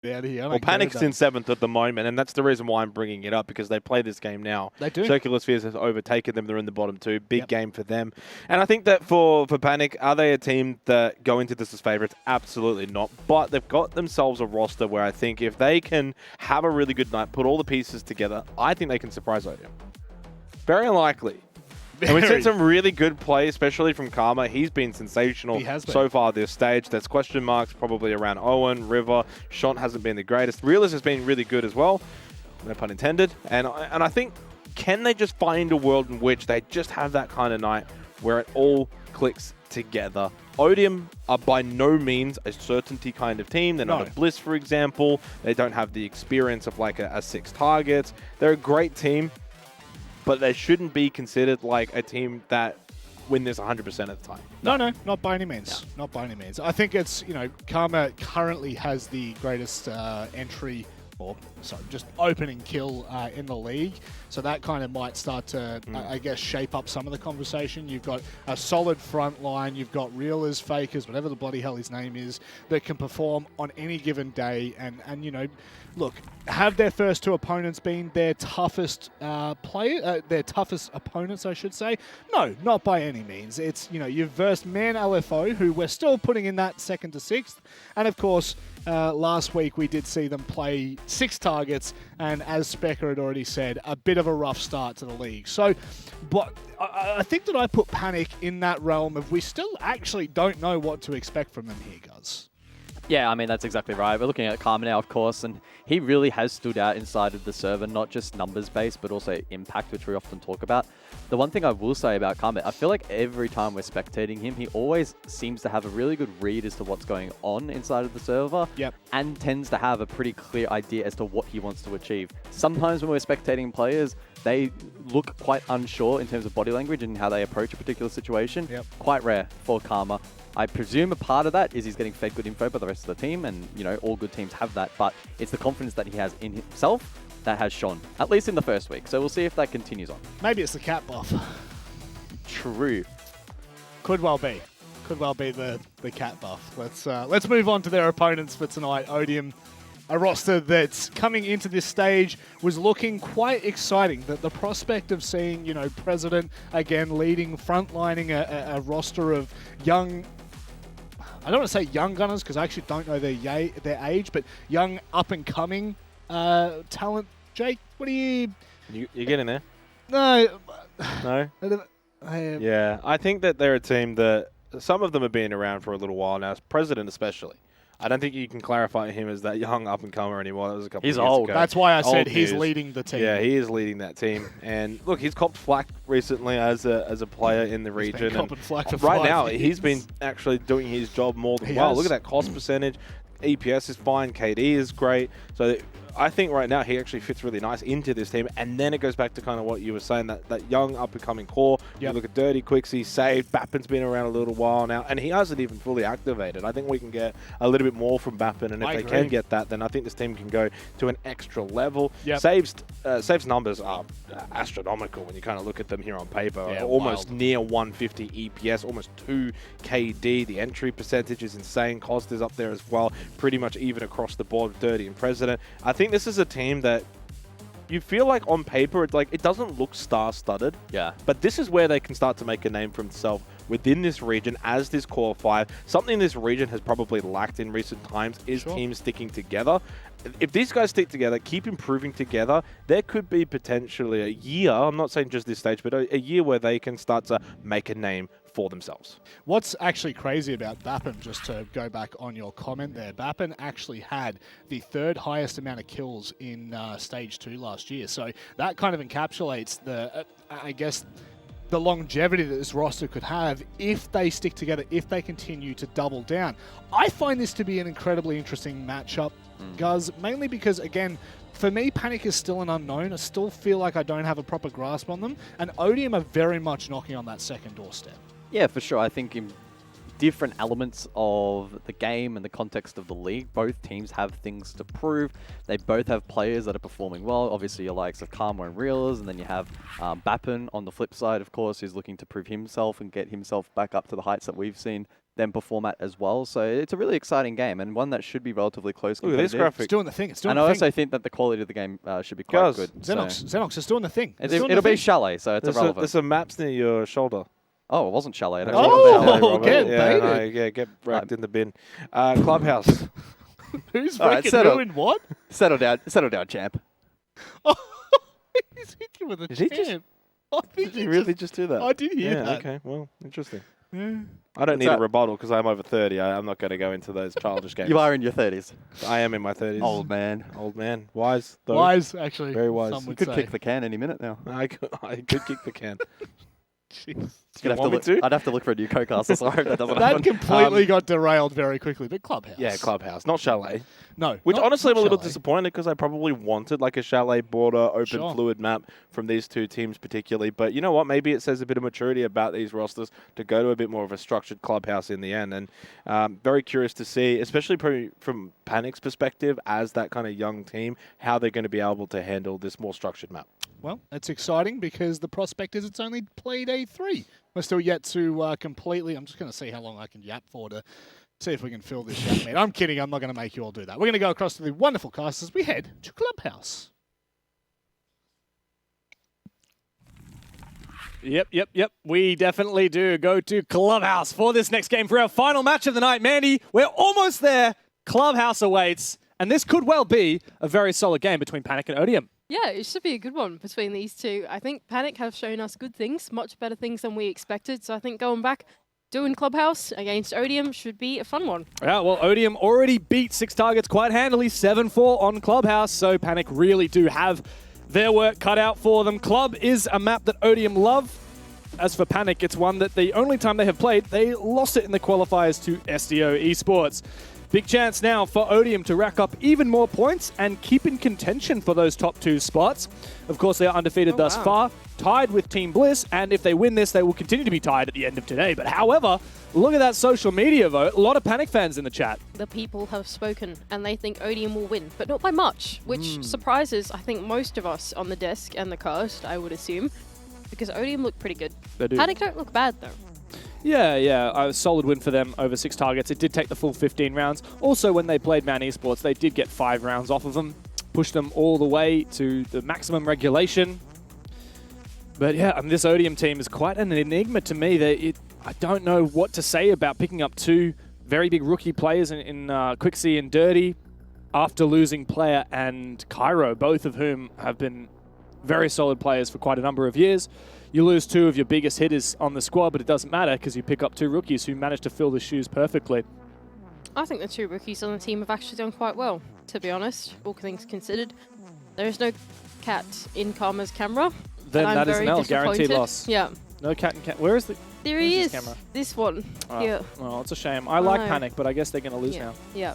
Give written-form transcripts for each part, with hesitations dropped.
out of here. Well, Panic's in 7th at the moment, and that's the reason why I'm bringing it up, because they play this game now. They do. Circular Spheres has overtaken them. They're in the bottom 2. Big game for them. And I think that for Panic, are they a team that go into this as favourites? Absolutely not. But they've got themselves a roster where I think if they can have a really good night, put all the pieces together, I think they can surprise Odium. Very unlikely. And we've seen some really good play, especially from Karma. He's been sensational so far this stage. There's question marks probably around Owen, River. Shont hasn't been the greatest. Realist has been really good as well. No pun intended. And I think, can they just find a world in which they just have that kind of night where it all clicks together? Odium are by no means a certainty kind of team. They're not a Bliss, for example. They don't have the experience of like a 6 targets. They're a great team, but they shouldn't be considered like a team that win this 100% of the time. No, not by any means. No. Not by any means. I think it's, Karma currently has the greatest entry, or sorry, just opening kill in the league. So that kind of might start to, I guess, shape up some of the conversation. You've got a solid front line. You've got Reelers, Fakers, whatever the bloody hell his name is, that can perform on any given day. And look, have their first 2 opponents been their toughest their toughest opponents, I should say? No, not by any means. It's, you've versed Man LFO, who we're still putting in that 2nd to 6th. And of course, last week we did see them play 6 targets, and as Specker had already said, a bit of a rough start to the league. So, but I think that I put Panic in that realm of we still actually don't know what to expect from them here, Guz. Yeah, I mean, that's exactly right. We're looking at Karma now, of course, and he really has stood out inside of the server, not just numbers-based, but also impact, which we often talk about. The one thing I will say about Karma, I feel like every time we're spectating him, he always seems to have a really good read as to what's going on inside of the server, and tends to have a pretty clear idea as to what he wants to achieve. Sometimes when we're spectating players, they look quite unsure in terms of body language and how they approach a particular situation. Quite rare for Karma. I presume a part of that is he's getting fed good info by the rest of the team, and all good teams have that, but it's the confidence that he has in himself that has shone, at least in the first week. So we'll see if that continues on. Maybe it's the cat buff. True. Could well be. Could well be the cat buff. Let's move on to their opponents for tonight. Odium, a roster that's coming into this stage was looking quite exciting. The prospect of seeing, President again leading, frontlining a roster of young, I don't want to say young gunners because I actually don't know their age, but young up-and-coming talent. Jake, what are you... You're getting there? No. No? Yeah, I think that they're a team that some of them have been around for a little while now, President especially. I don't think you can clarify him as that young up-and-comer anymore. That was a couple of years old. ago. That's why I said he's leading the team. Yeah, he is leading that team. And look, he's copped flack recently as a player in the region. He's been copping flack for right 5 now, years. He's been actually doing his job more than well. Look at that cost percentage. EPS is fine. KD is great. So I think right now he actually fits really nice into this team. And then it goes back to kind of what you were saying, that young up-and-coming core. You look at Dirty, Quixie, Saved. Bappin's been around a little while now, and he hasn't even fully activated. I think we can get a little bit more from Bappin, and if they can get that, then I think this team can go to an extra level. Save's numbers are astronomical when you kind of look at them here on paper. Almost near 150 EPS, almost 2 KD. The entry percentage is insane. Cost is up there as well. Pretty much even across the board with Dirty and President. I think this is a team that you feel like on paper, it doesn't look star-studded. Yeah. But this is where they can start to make a name for themselves within this region as this core 5. Something this region has probably lacked in recent times is teams sticking together. If these guys stick together, keep improving together, there could be potentially a year, I'm not saying just this stage, but a year where they can start to make a name for themselves. What's actually crazy about Bappin, just to go back on your comment there, Bappin actually had the 3rd highest amount of kills in Stage 2 last year. So that kind of encapsulates the, I guess, the longevity that this roster could have if they stick together, if they continue to double down. I find this to be an incredibly interesting matchup, Guz, mainly because, again, for me, Panic is still an unknown. I still feel like I don't have a proper grasp on them, and Odium are very much knocking on that 2nd doorstep. Yeah, for sure. I think in different elements of the game and the context of the league, both teams have things to prove. They both have players that are performing well. Obviously, your likes of Karma and Reelers, and then you have Bappin on the flip side, of course, who's looking to prove himself and get himself back up to the heights that we've seen them perform at as well. So it's a really exciting game and one that should be relatively close. Look at this competitive. graphic. It's doing the thing. It's doing And the I thing. also think that the quality of the game should be quite good. Xenox is doing the thing. It'll be Chalet, so it's irrelevant. There's some maps near your shoulder. Oh, it wasn't Chalet. Oh, Robert. get baited. Get wrecked in the bin. Clubhouse. Who's All right, freaking doing what? Settle down, champ. Oh, he's hit you with a Did he just- champ. I think Did you really just do that? I did hear Yeah, that. okay. Well, interesting. Yeah. I don't What's need a that? rebuttal because I'm over 30. I'm not going to go into those childish games. You are in your 30s. I am in my 30s. Old man. Old man. Wise, though. Wise, actually. Very wise. Some You would could say. kick the can any minute now. I could kick the can. Jeez. You'd want me to? I'd have to look for a new co-caster, so I hope that doesn't That happen. completely got derailed very quickly. But Clubhouse. Yeah, Clubhouse, not Chalet. No. Which not- honestly, I'm a not little Chalet. disappointed because I probably wanted like a Chalet border open Sure. fluid map from these two teams particularly. But you know what? Maybe it says a bit of maturity about these rosters to go to a bit more of a structured Clubhouse in the end. And very curious to see, especially from Panic's perspective as that kind of young team, how they're going to be able to handle this more structured map. Well, it's exciting because the prospect is it's only played day 3. We're still yet to completely... I'm just going to see how long I can yap for to see if we can fill this yap, mate. I'm kidding. I'm not going to make you all do that. We're going to go across to the wonderful cast as we head to Clubhouse. Yep. We definitely do go to Clubhouse for this next game for our final match of the night. Mandy, we're almost there. Clubhouse awaits. And this could well be a very solid game between Panic and Odium. Yeah, it should be a good one between these two. I think Panic have shown us good things, much better things than we expected. So I think going back, doing Clubhouse against Odium should be a fun one. Yeah, well, Odium already beat 6 targets quite handily, 7-4 on Clubhouse. So Panic really do have their work cut out for them. Club is a map that Odium love. As for Panic, it's one that the only time they have played, they lost it in the qualifiers to SDO Esports. Big chance now for Odium to rack up even more points and keep in contention for those top 2 spots. Of course, they are undefeated thus far, tied with Team Bliss, and if they win this, they will continue to be tied at the end of today. But however, look at that social media vote. A lot of Panic fans in the chat. The people have spoken and they think Odium will win, but not by much, which surprises, I think, most of us on the desk and the cast, I would assume, because Odium look pretty good. They do. Panic don't look bad, though. Yeah, a solid win for them over 6 targets. It did take the full 15 rounds. Also, when they played Man Esports, they did get 5 rounds off of them, pushed them all the way to the maximum regulation. But yeah, this Odium team is quite an enigma to me. I don't know what to say about picking up 2 very big rookie players in Quixie and Dirty after losing Player and Cairo, both of whom have been very solid players for quite a number of years. You lose 2 of your biggest hitters on the squad, but it doesn't matter because you pick up 2 rookies who managed to fill the shoes perfectly. I think the 2 rookies on the team have actually done quite well, to be honest, all things considered. There is no cat in Karma's camera. Then I'm that is very an L, guaranteed disappointed. loss. Yeah. No cat and cat. Where is the... There Where's he his is. camera? This one. Oh, Yeah. well, it's a shame. I like know. Panic, but I guess they're going to lose Yeah. now. Yeah.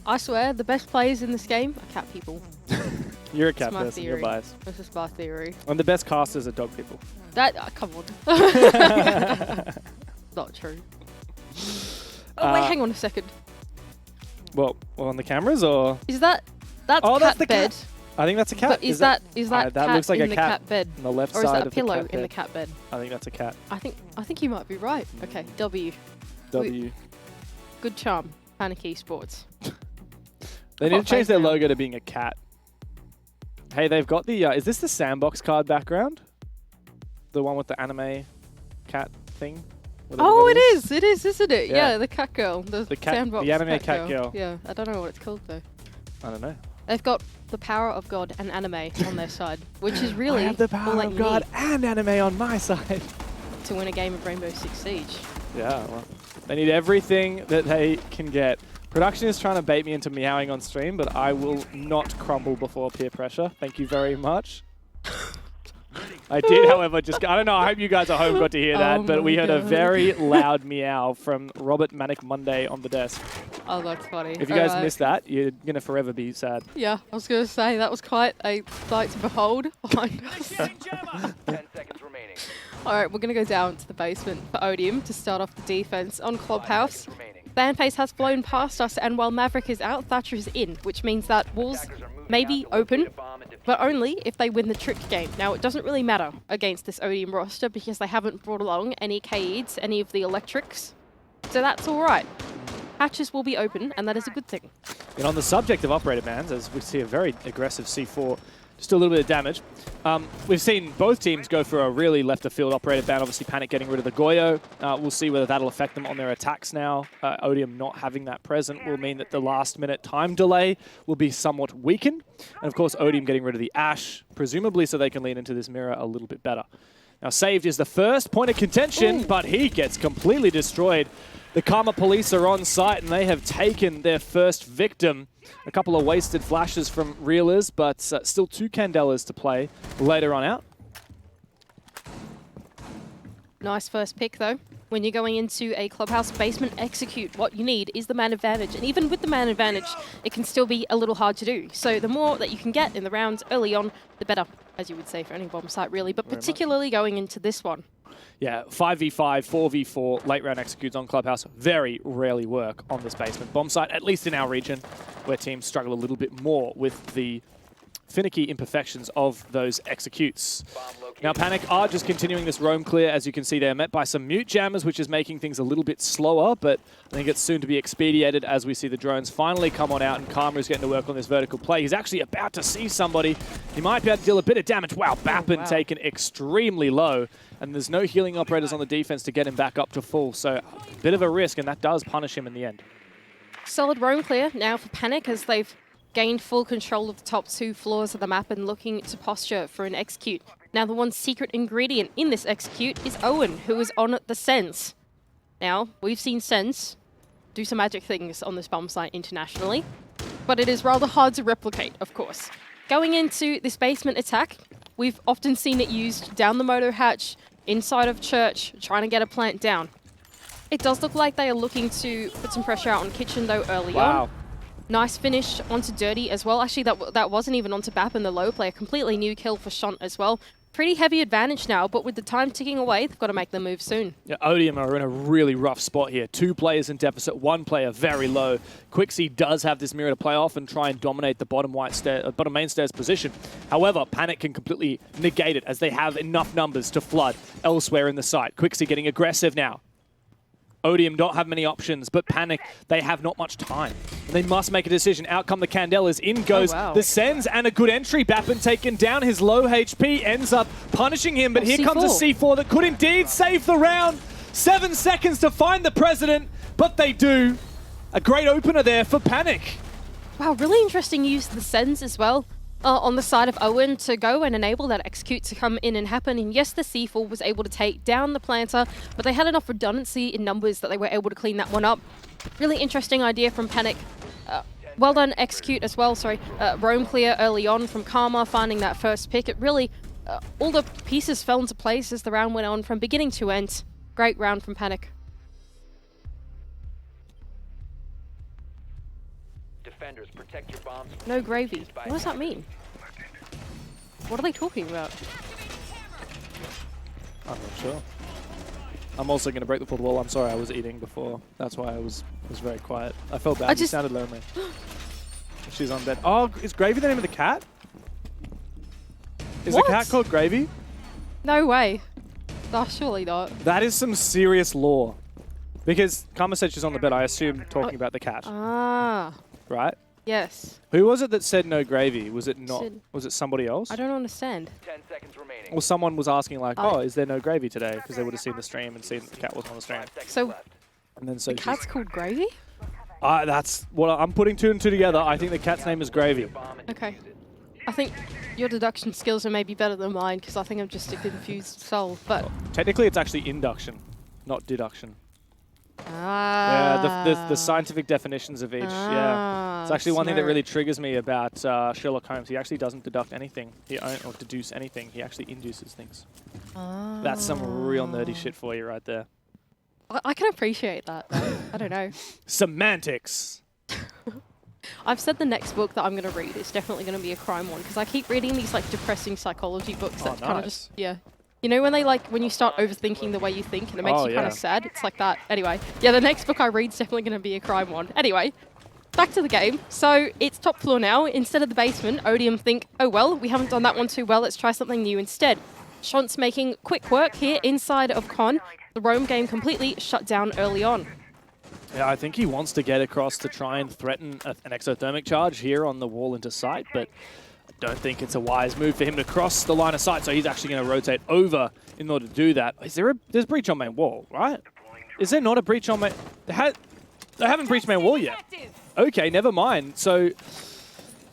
I swear, the best players in this game are cat people. You're a cat my person, you're theory. biased. This is my theory. And the best casters are dog people. That, come on. Not true. Oh, wait, hang on a second. Well, on the cameras, or... Is that's Oh, cat that's the bed? cat. I think that's a cat. But is that that cat looks like in a the cat. cat bed? on the left Or is side that a of pillow the cat in the bed? cat bed? I think that's a cat. I think you might be right. Okay, W. W. Good charm. Panic Esports. They I've need got to change faith their now. logo to being a cat. Hey, they've got the... is this the sandbox card background? The one with the anime cat thing? Whatever Oh, that it is. It is, isn't it? Yeah. Yeah, the cat girl. The cat- sandbox the anime cat girl. Yeah, I don't know what it's called, though. I don't know. They've got the power of God and anime on their side, which is I really have the all power that of you God need and anime on my side. to win a game of Rainbow Six Siege. Yeah, well, they need everything that they can get. Production is trying to bait me into meowing on stream, but I will not crumble before peer pressure. Thank you very much. I did, however, just... I don't know, I hope you guys at home got to hear that, Oh but we my heard a God. very loud meow from Robert Manic Monday on the desk. Oh, that's funny. If you guys Alright. missed that, you're going to forever be sad. Yeah, I was going to say, that was quite a sight to behold behind us. 10 seconds remaining. Alright, we're going to go down to the basement for Odium to start off the defense on Clubhouse. Seconds remaining. Fanface has flown past us, and while Maverick is out, Thatcher is in, which means that walls Attackers are moving may out be to locate open, a bomb and defuse but only if they win the trick game. Now, it doesn't really matter against this Odium roster because they haven't brought along any Kaids, any of the electrics. So that's all right. Hatches will be open, and that is a good thing. And on the subject of operator bans, as we see a very aggressive C4, just a little bit of damage. We've seen both teams go for a really left-of-field operator ban. Obviously, Panic getting rid of the Goyo. We'll see whether that'll affect them on their attacks now. Odium not having that present will mean that the last-minute time delay will be somewhat weakened. And, of course, Odium getting rid of the Ash, presumably so they can lean into this mirror a little bit better. Now, Saved is the first point of contention, but he gets completely destroyed. The Karma police are on site, and they have taken their first victim. A couple of wasted flashes from Reelers, but still 2 Candelas to play later on out. Nice first pick, though. When you're going into a clubhouse basement execute, what you need is the man advantage. And even with the man advantage, it can still be a little hard to do. So the more that you can get in the rounds early on, the better, as you would say for any bomb site, really. But particularly going into this one. Yeah, 5v5, 4v4, late round executes on Clubhouse very rarely work on this basement bomb site, at least in our region, where teams struggle a little bit more with the finicky imperfections of those executes. Now, Panic are just continuing this roam clear, as you can see. They're met by some mute jammers, which is making things a little bit slower, but I think it's soon to be expedited as we see the drones finally come on out, and Karma is getting to work on this vertical play. He's actually about to see somebody. He might be able to deal a bit of damage. Wow, Bappin taken extremely low, and there's no healing operators on the defense to get him back up to full, so a bit of a risk, and that does punish him in the end. Solid roam clear now for Panic, as they've gained full control of the top 2 floors of the map and looking to posture for an execute. Now, the one secret ingredient in this execute is Owen, who is on the Sense. Now, we've seen Sense do some magic things on this bomb site internationally, but it is rather hard to replicate, of course. Going into this basement attack, we've often seen it used down the motor hatch, inside of church, trying to get a plant down. It does look like they are looking to put some pressure out on Kitchen, though, early on. Nice finish onto Dirty as well. Actually, that wasn't even onto Bappin, the low play. A completely new kill for Shunt as well. Pretty heavy advantage now, but with the time ticking away, they've got to make the move soon. Yeah, Odium are in a really rough spot here. 2 players in deficit, 1 player very low. Quixie does have this mirror to play off and try and dominate the bottom main stairs position. However, Panic can completely negate it as they have enough numbers to flood elsewhere in the site. Quixie getting aggressive now. Odium don't have many options, but Panic, they have not much time. They must make a decision. Out come the Candelas. In goes the Sens, and a good entry. Bappin taken down. His low HP ends up punishing him, but here comes a C4 that could indeed save the round. 7 seconds to find the President, but they do. A great opener there for Panic. Wow, really interesting use of the Sens as well. On the side of Owen to go and enable that execute to come in and happen. And yes, the C4 was able to take down the planter, but they had enough redundancy in numbers that they were able to clean that one up. Really interesting idea from Panic. Well done execute as well, sorry. Roam clear early on from Karma, finding that first pick. It really, all the pieces fell into place as the round went on from beginning to end. Great round from Panic. Defenders, protect your bombs. No gravy. What does that mean? What are they talking about? I'm not sure. I'm also going to break the fourth wall. I'm sorry, I was eating before. That's why I was very quiet. I felt bad. You sounded lonely. She's on bed. Oh, is Gravy the name of the cat? Is the cat called Gravy? No way. Oh, surely not. That is some serious lore. Because Karma said she's on the bed, I assume talking about the cat. Ah. Right? Yes. Who was it that said no gravy? Was it not? Was it somebody else? I don't understand. 10 seconds remaining. Well, someone was asking like, oh, is there no gravy today? Because they would have seen the stream and seen that the cat wasn't on the stream. So, and then so the cat's called Gravy? That's what I'm putting 2 and 2 together. I think the cat's name is Gravy. Okay. I think your deduction skills are maybe better than mine because I think I'm just a confused soul. But well, technically, it's actually induction, not deduction. Ah. Yeah, the scientific definitions of each. Yeah, it's actually one thing that really triggers me about Sherlock Holmes. He actually doesn't deduct anything, or deduce anything. He actually induces things. Ah. That's some real nerdy shit for you right there. I can appreciate that. I don't know. Semantics. I've said the next book that I'm going to read is definitely going to be a crime one because I keep reading these like depressing psychology books that kind of just You know when you start overthinking the way you think and it makes you kind of sad? It's like that. Anyway, yeah, the next book I read is definitely going to be a crime one. Anyway, back to the game. So it's top floor now. Instead of the basement, Odium think, oh well, we haven't done that one too well. Let's try something new instead. Shunt's making quick work here inside of Con. The roam game completely shut down early on. Yeah, I think he wants to get across to try and threaten an exothermic charge here on the wall into sight, but I don't think it's a wise move for him to cross the line of sight, so he's actually going to rotate over in order to do that. There's breach on main wall, right? Is there not a breach on main... They haven't breached main wall yet. Okay, never mind. So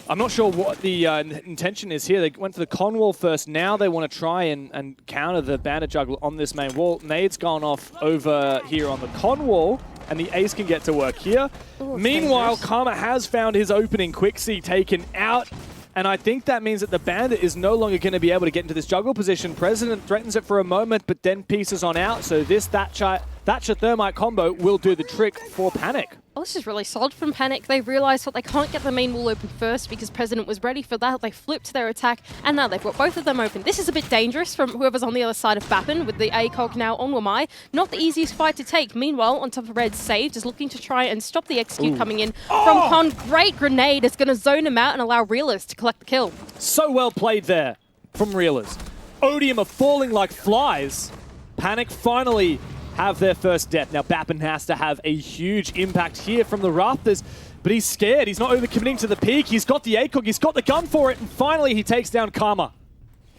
I'm not sure what the intention is here. They went for the con wall first. Now they want to try and counter the bandit juggle on this main wall. Nade's gone off over here on the con wall, and the ace can get to work here. Ooh, Meanwhile, dangerous. Karma has found his opening. Quixie taken out. And I think that means that the bandit is no longer going to be able to get into this juggle position. President threatens it for a moment, but then pieces on out. So this Thatcher Thermite combo will do the trick for Panic. Oh, this is really solid from Panic. They realised that they can't get the main wall open first because President was ready for that. They flipped their attack, and now they've got both of them open. This is a bit dangerous from whoever's on the other side of Bappin with the ACOG now on Wamai. Not the easiest fight to take. Meanwhile, on top of Red, Saved is looking to try and stop the execute coming in from Con. Great grenade is going to zone him out and allow Realers to collect the kill. So well played there from Reelers. Odium are falling like flies. Panic finally have their first death. Now Bappin has to have a huge impact here from the rafters, but he's scared. He's not overcommitting to the peak. He's got the ACOG, he's got the gun for it, and finally he takes down Karma.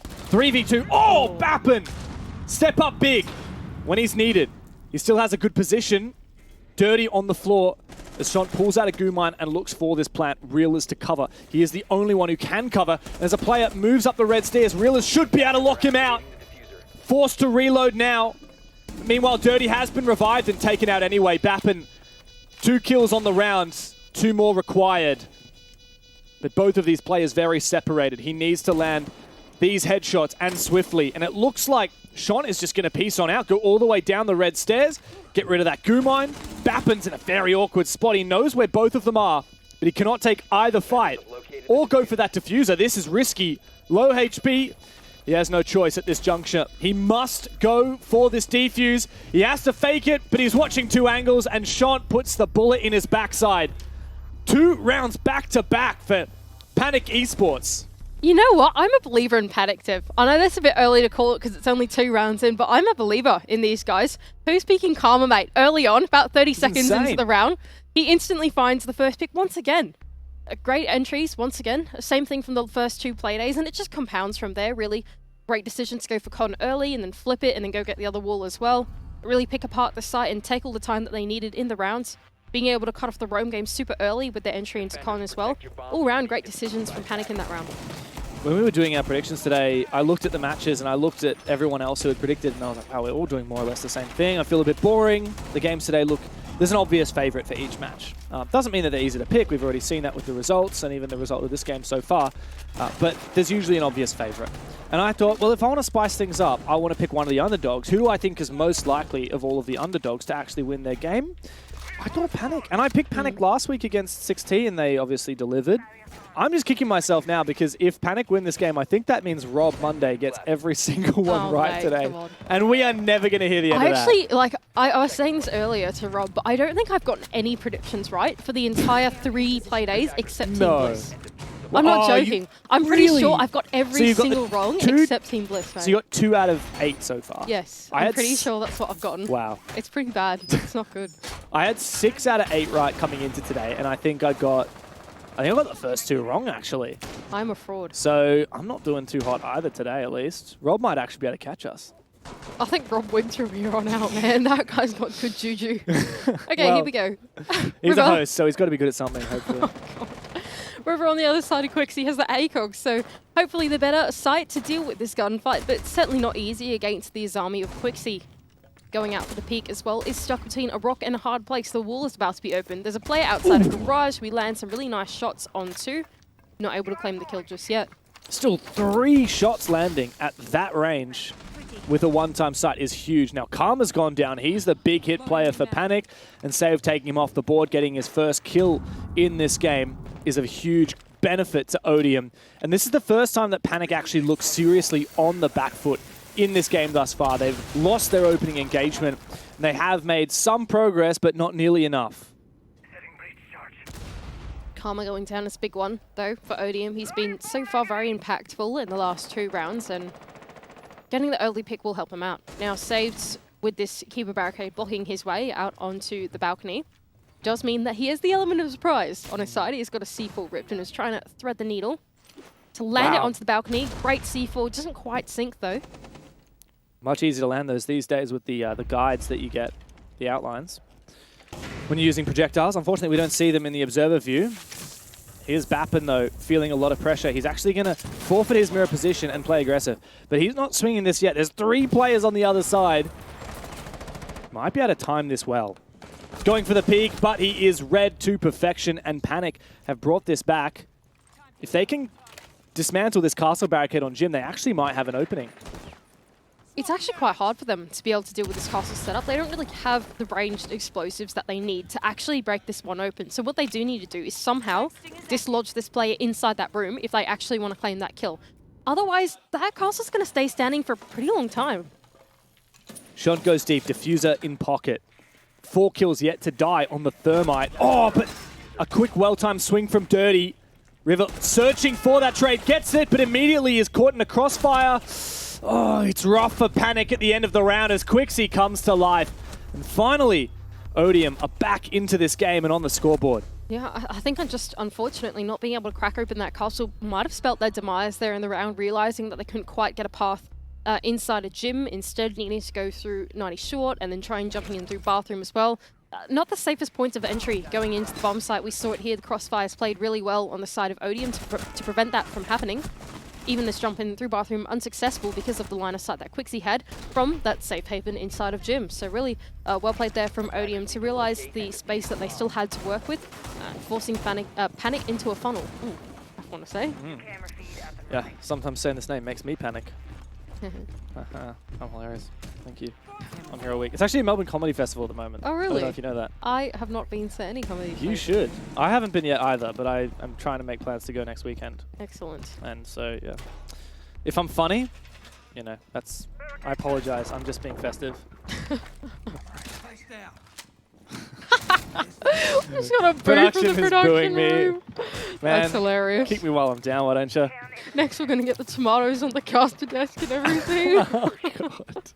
3v2. Oh, Bappin! Step up big when he's needed. He still has a good position. Dirty on the floor as Sean pulls out a goo mine and looks for this plant. Reelers to cover. He is the only one who can cover. As a player moves up the red stairs, Reelers should be able to lock him out. Forced to reload now. Meanwhile, Dirty has been revived and taken out anyway. Bappin, 2 kills on the round, 2 more required. But both of these players very separated. He needs to land these headshots and swiftly. And it looks like Sean is just going to piece on out, go all the way down the red stairs, get rid of that goo mine. Bappin's in a very awkward spot. He knows where both of them are, but he cannot take either fight or go for that diffuser. This is risky. Low HP. He has no choice at this juncture. He must go for this defuse. He has to fake it, but he's watching 2 angles, and Sean puts the bullet in his backside. 2 rounds back-to-back for Panic Esports. You know what? I'm a believer in Panic, Tiff. I know that's a bit early to call it because it's only 2 rounds in, but I'm a believer in these guys. Who's picking Karma, mate? Early on, about 30 seconds into the round, he instantly finds the first pick once again. Great entries, once again. Same thing from the first 2 play days, and it just compounds from there, really. Great decision to go for Con early and then flip it and then go get the other wall as well. Really pick apart the site and take all the time that they needed in the rounds. Being able to cut off the roam game super early with their entry into Con as well. All round great decisions from Panic in that round. When we were doing our predictions today, I looked at the matches and I looked at everyone else who had predicted, and I was like, wow, we're all doing more or less the same thing. I feel a bit boring. The games today look... There's an obvious favourite for each match. Doesn't mean that they're easy to pick. We've already seen that with the results and even the result of this game so far. But there's usually an obvious favourite. And I thought, well, if I want to spice things up, I want to pick one of the underdogs. Who do I think is most likely of all of the underdogs to actually win their game? I thought Panic. And I picked Panic last week against 6T, and they obviously delivered. I'm just kicking myself now because if Panic win this game, I think that means Rob Monday gets every single one right today. And we are never going to hear the end of that. Actually, like, I was saying this earlier to Rob, but I don't think I've gotten any predictions right for the entire 3 play days except Team Bliss. I'm not joking. I'm pretty sure I've got every single wrong except Team Bliss, mate. So you got 2 out of 8 so far? Yes, I'm pretty sure that's what I've gotten. Wow. It's pretty bad. It's not good. I had 6 out of 8 right coming into today, and I think I got the first 2 wrong, actually. I'm a fraud. So I'm not doing too hot either today, at least. Rob might actually be able to catch us. I think Rob wins from here on out, man. That guy's got good juju. Okay, Well, here we go. He's a host, so he's got to be good at something, hopefully. River on the other side of Quixie has the ACOG, so hopefully the better site to deal with this gunfight, but certainly not easy against the Azami of Quixie. Going out for the peak as well is stuck between a rock and a hard place. The wall is about to be opened. There's a player outside of Garage. We land some really nice shots onto. Not able to claim the kill just yet. Still 3 shots landing at that range with a one-time sight is huge. Now, Karma's gone down. He's the big hit player for Panic, and Save taking him off the board, getting his first kill in this game is a huge benefit to Odium. And this is the first time that Panic actually looks seriously on the back foot in this game thus far. They've lost their opening engagement. They have made some progress, but not nearly enough. Karma going down is a big one, though, for Odium. He's been so far very impactful in the last 2 rounds, and getting the early pick will help him out. Now, Saved with this Keeper Barricade blocking his way out onto the balcony. does mean that he has the element of surprise on his side. He's got a C4 ripped and is trying to thread the needle to land it onto the balcony. Great C4, doesn't quite sink though. Much easier to land those these days with the guides that you get, the outlines. When you're using projectiles, unfortunately we don't see them in the observer view. Here's Bappin though, feeling a lot of pressure. He's actually going to forfeit his mirror position and play aggressive. But he's not swinging this yet. There's 3 players on the other side. Might be able to time this well. Going for the peak, but he is red to perfection, and Panic have brought this back. If they can dismantle this castle barricade on Jim, they actually might have an opening. It's actually quite hard for them to be able to deal with this castle setup. They don't really have the ranged explosives that they need to actually break this one open. So what they do need to do is somehow dislodge this player inside that room if they actually want to claim that kill. Otherwise, that castle's going to stay standing for a pretty long time. Sean goes deep, diffuser in pocket. 4 kills yet to die on the thermite. Oh, but a quick well-timed swing from Dirty. River searching for that trade, gets it, but immediately is caught in a crossfire. Oh, it's rough for Panic at the end of the round as Quixie comes to life. And finally, Odium are back into this game and on the scoreboard. Yeah, I think I'm just, unfortunately, not being able to crack open that castle might have spelt their demise there in the round, realizing that they couldn't quite get a path inside a gym, instead needing to go through 90 short and then try and jumping in through bathroom as well. Not the safest points of entry going into the bomb site. We saw it here. The crossfires played really well on the side of Odium to prevent that from happening. Even this jump in through bathroom unsuccessful because of the line of sight that Quixie had from that safe haven inside of gym. So really well played there from Odium to realize the space that they still had to work with, forcing Panic into a funnel. Ooh, I want to say. Yeah, sometimes saying this name makes me panic. I'm hilarious. Thank you. I'm here all week. It's actually a Melbourne Comedy Festival at the moment. Oh, really? I don't know if you know that. I have not been to any comedy. You should. I haven't been yet either, but I'm trying to make plans to go next weekend. Excellent. And so, yeah. If I'm funny, you know, that's... I apologize. I'm just being festive. Just got a boo from the production me. room. Man, That's hilarious. Keep me while I'm down, why don't you? Next we're going to get the tomatoes on the caster desk and everything. Oh, God.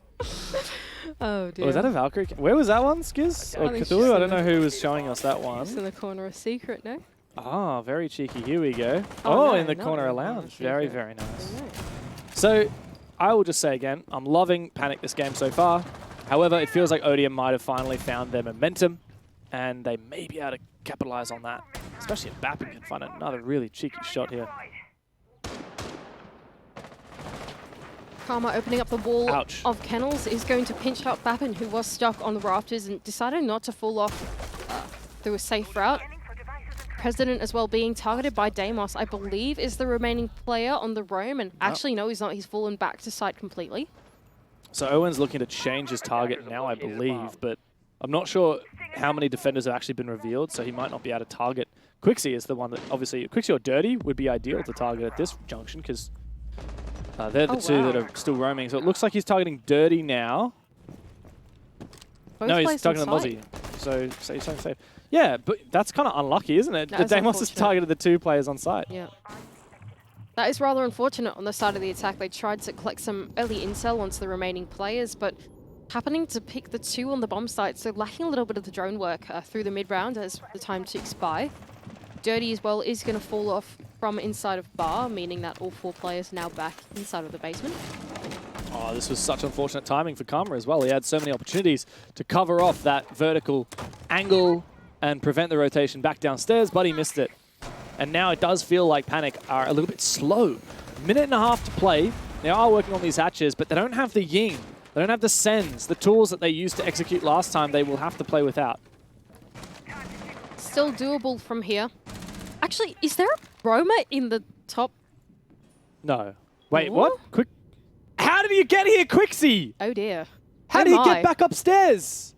Oh, dear. Oh, was that a Valkyrie? Where was that one, Skiz? Or think Cthulhu? she's I in don't know the- who was showing us that one. It's in the corner a secret, no? Ah, very cheeky. Here we go. Oh, Oh, no, in the not corner in of the corner lounge. of Very, secret. very nice. Oh, no. So, I will just say again, I'm loving Panic this game so far. However, it feels like Odium might have finally found their momentum, and they may be able to capitalize on that. Especially if Bappin can find another really cheeky shot here. Karma opening up the wall Ouch. of kennels is going to pinch up Bappin, who was stuck on the rafters and decided not to fall off through a safe route. President as well being targeted by Deimos, I believe, is the remaining player on the roam, and actually no, he's not. He's fallen back to site completely. So Owen's looking to change his target now, I believe, but I'm not sure how many defenders have actually been revealed, so he might not be able to target. Quixie is the one that, obviously, Quixie or Dirty would be ideal to target at this junction, because they're the two that are still roaming. So it looks like he's targeting Dirty now. Both No, he's players targeting the on Mozzie. site. So he's trying to save. Yeah, but that's kind of unlucky, isn't it? That The is Deimos has unfortunate. targeted the 2 players on site. Yeah. That is rather unfortunate on the side of the attack. They tried to collect some early intel onto the remaining players, but happening to pick the 2 on the bomb site, so lacking a little bit of the drone work through the mid-round as the time ticks by. Dirty as well is going to fall off from inside of bar, meaning that all 4 players are now back inside of the basement. Oh, this was such unfortunate timing for Karma as well. He had so many opportunities to cover off that vertical angle and prevent the rotation back downstairs, but he missed it. And now it does feel like Panic are a little bit slow. Minute and a half to play. They are working on these hatches, but they don't have the Ying. They don't have the Sens. The tools that they used to execute last time, they will have to play without. Still doable from here. Actually, is there a roamer in the top? No. Wait, Ooh. what? Quick. How did you get here, Quixie? Oh dear. How Oh do you my. get back upstairs?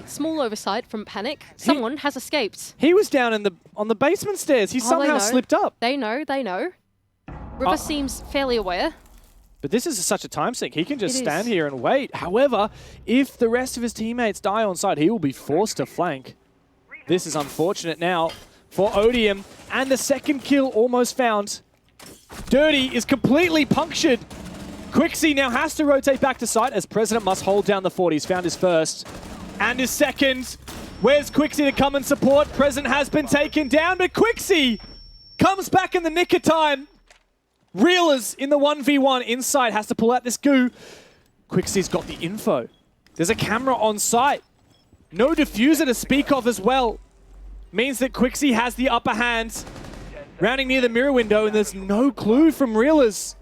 Small oversight from Panic. Someone has escaped. He was down in on the basement stairs. He Oh, they somehow know. slipped up. They know, they know. River seems fairly aware. But this is such a time sink. He can just It stand is. here and wait. However, if the rest of his teammates die on site, he will be forced to flank. This is unfortunate now for Odium. And the second kill almost found. Dirty is completely punctured. Quixie now has to rotate back to site as President must hold down the fort. He's found his first and his second. Where's Quixie to come and support? Present has been taken down, but Quixie comes back in the nick of time. Reelers in the 1v1. Inside has to pull out this goo. Quixie's got the info. There's a camera on site. No diffuser to speak of as well. Means that Quixie has the upper hand. Rounding near the mirror window, and there's no clue from Reelers.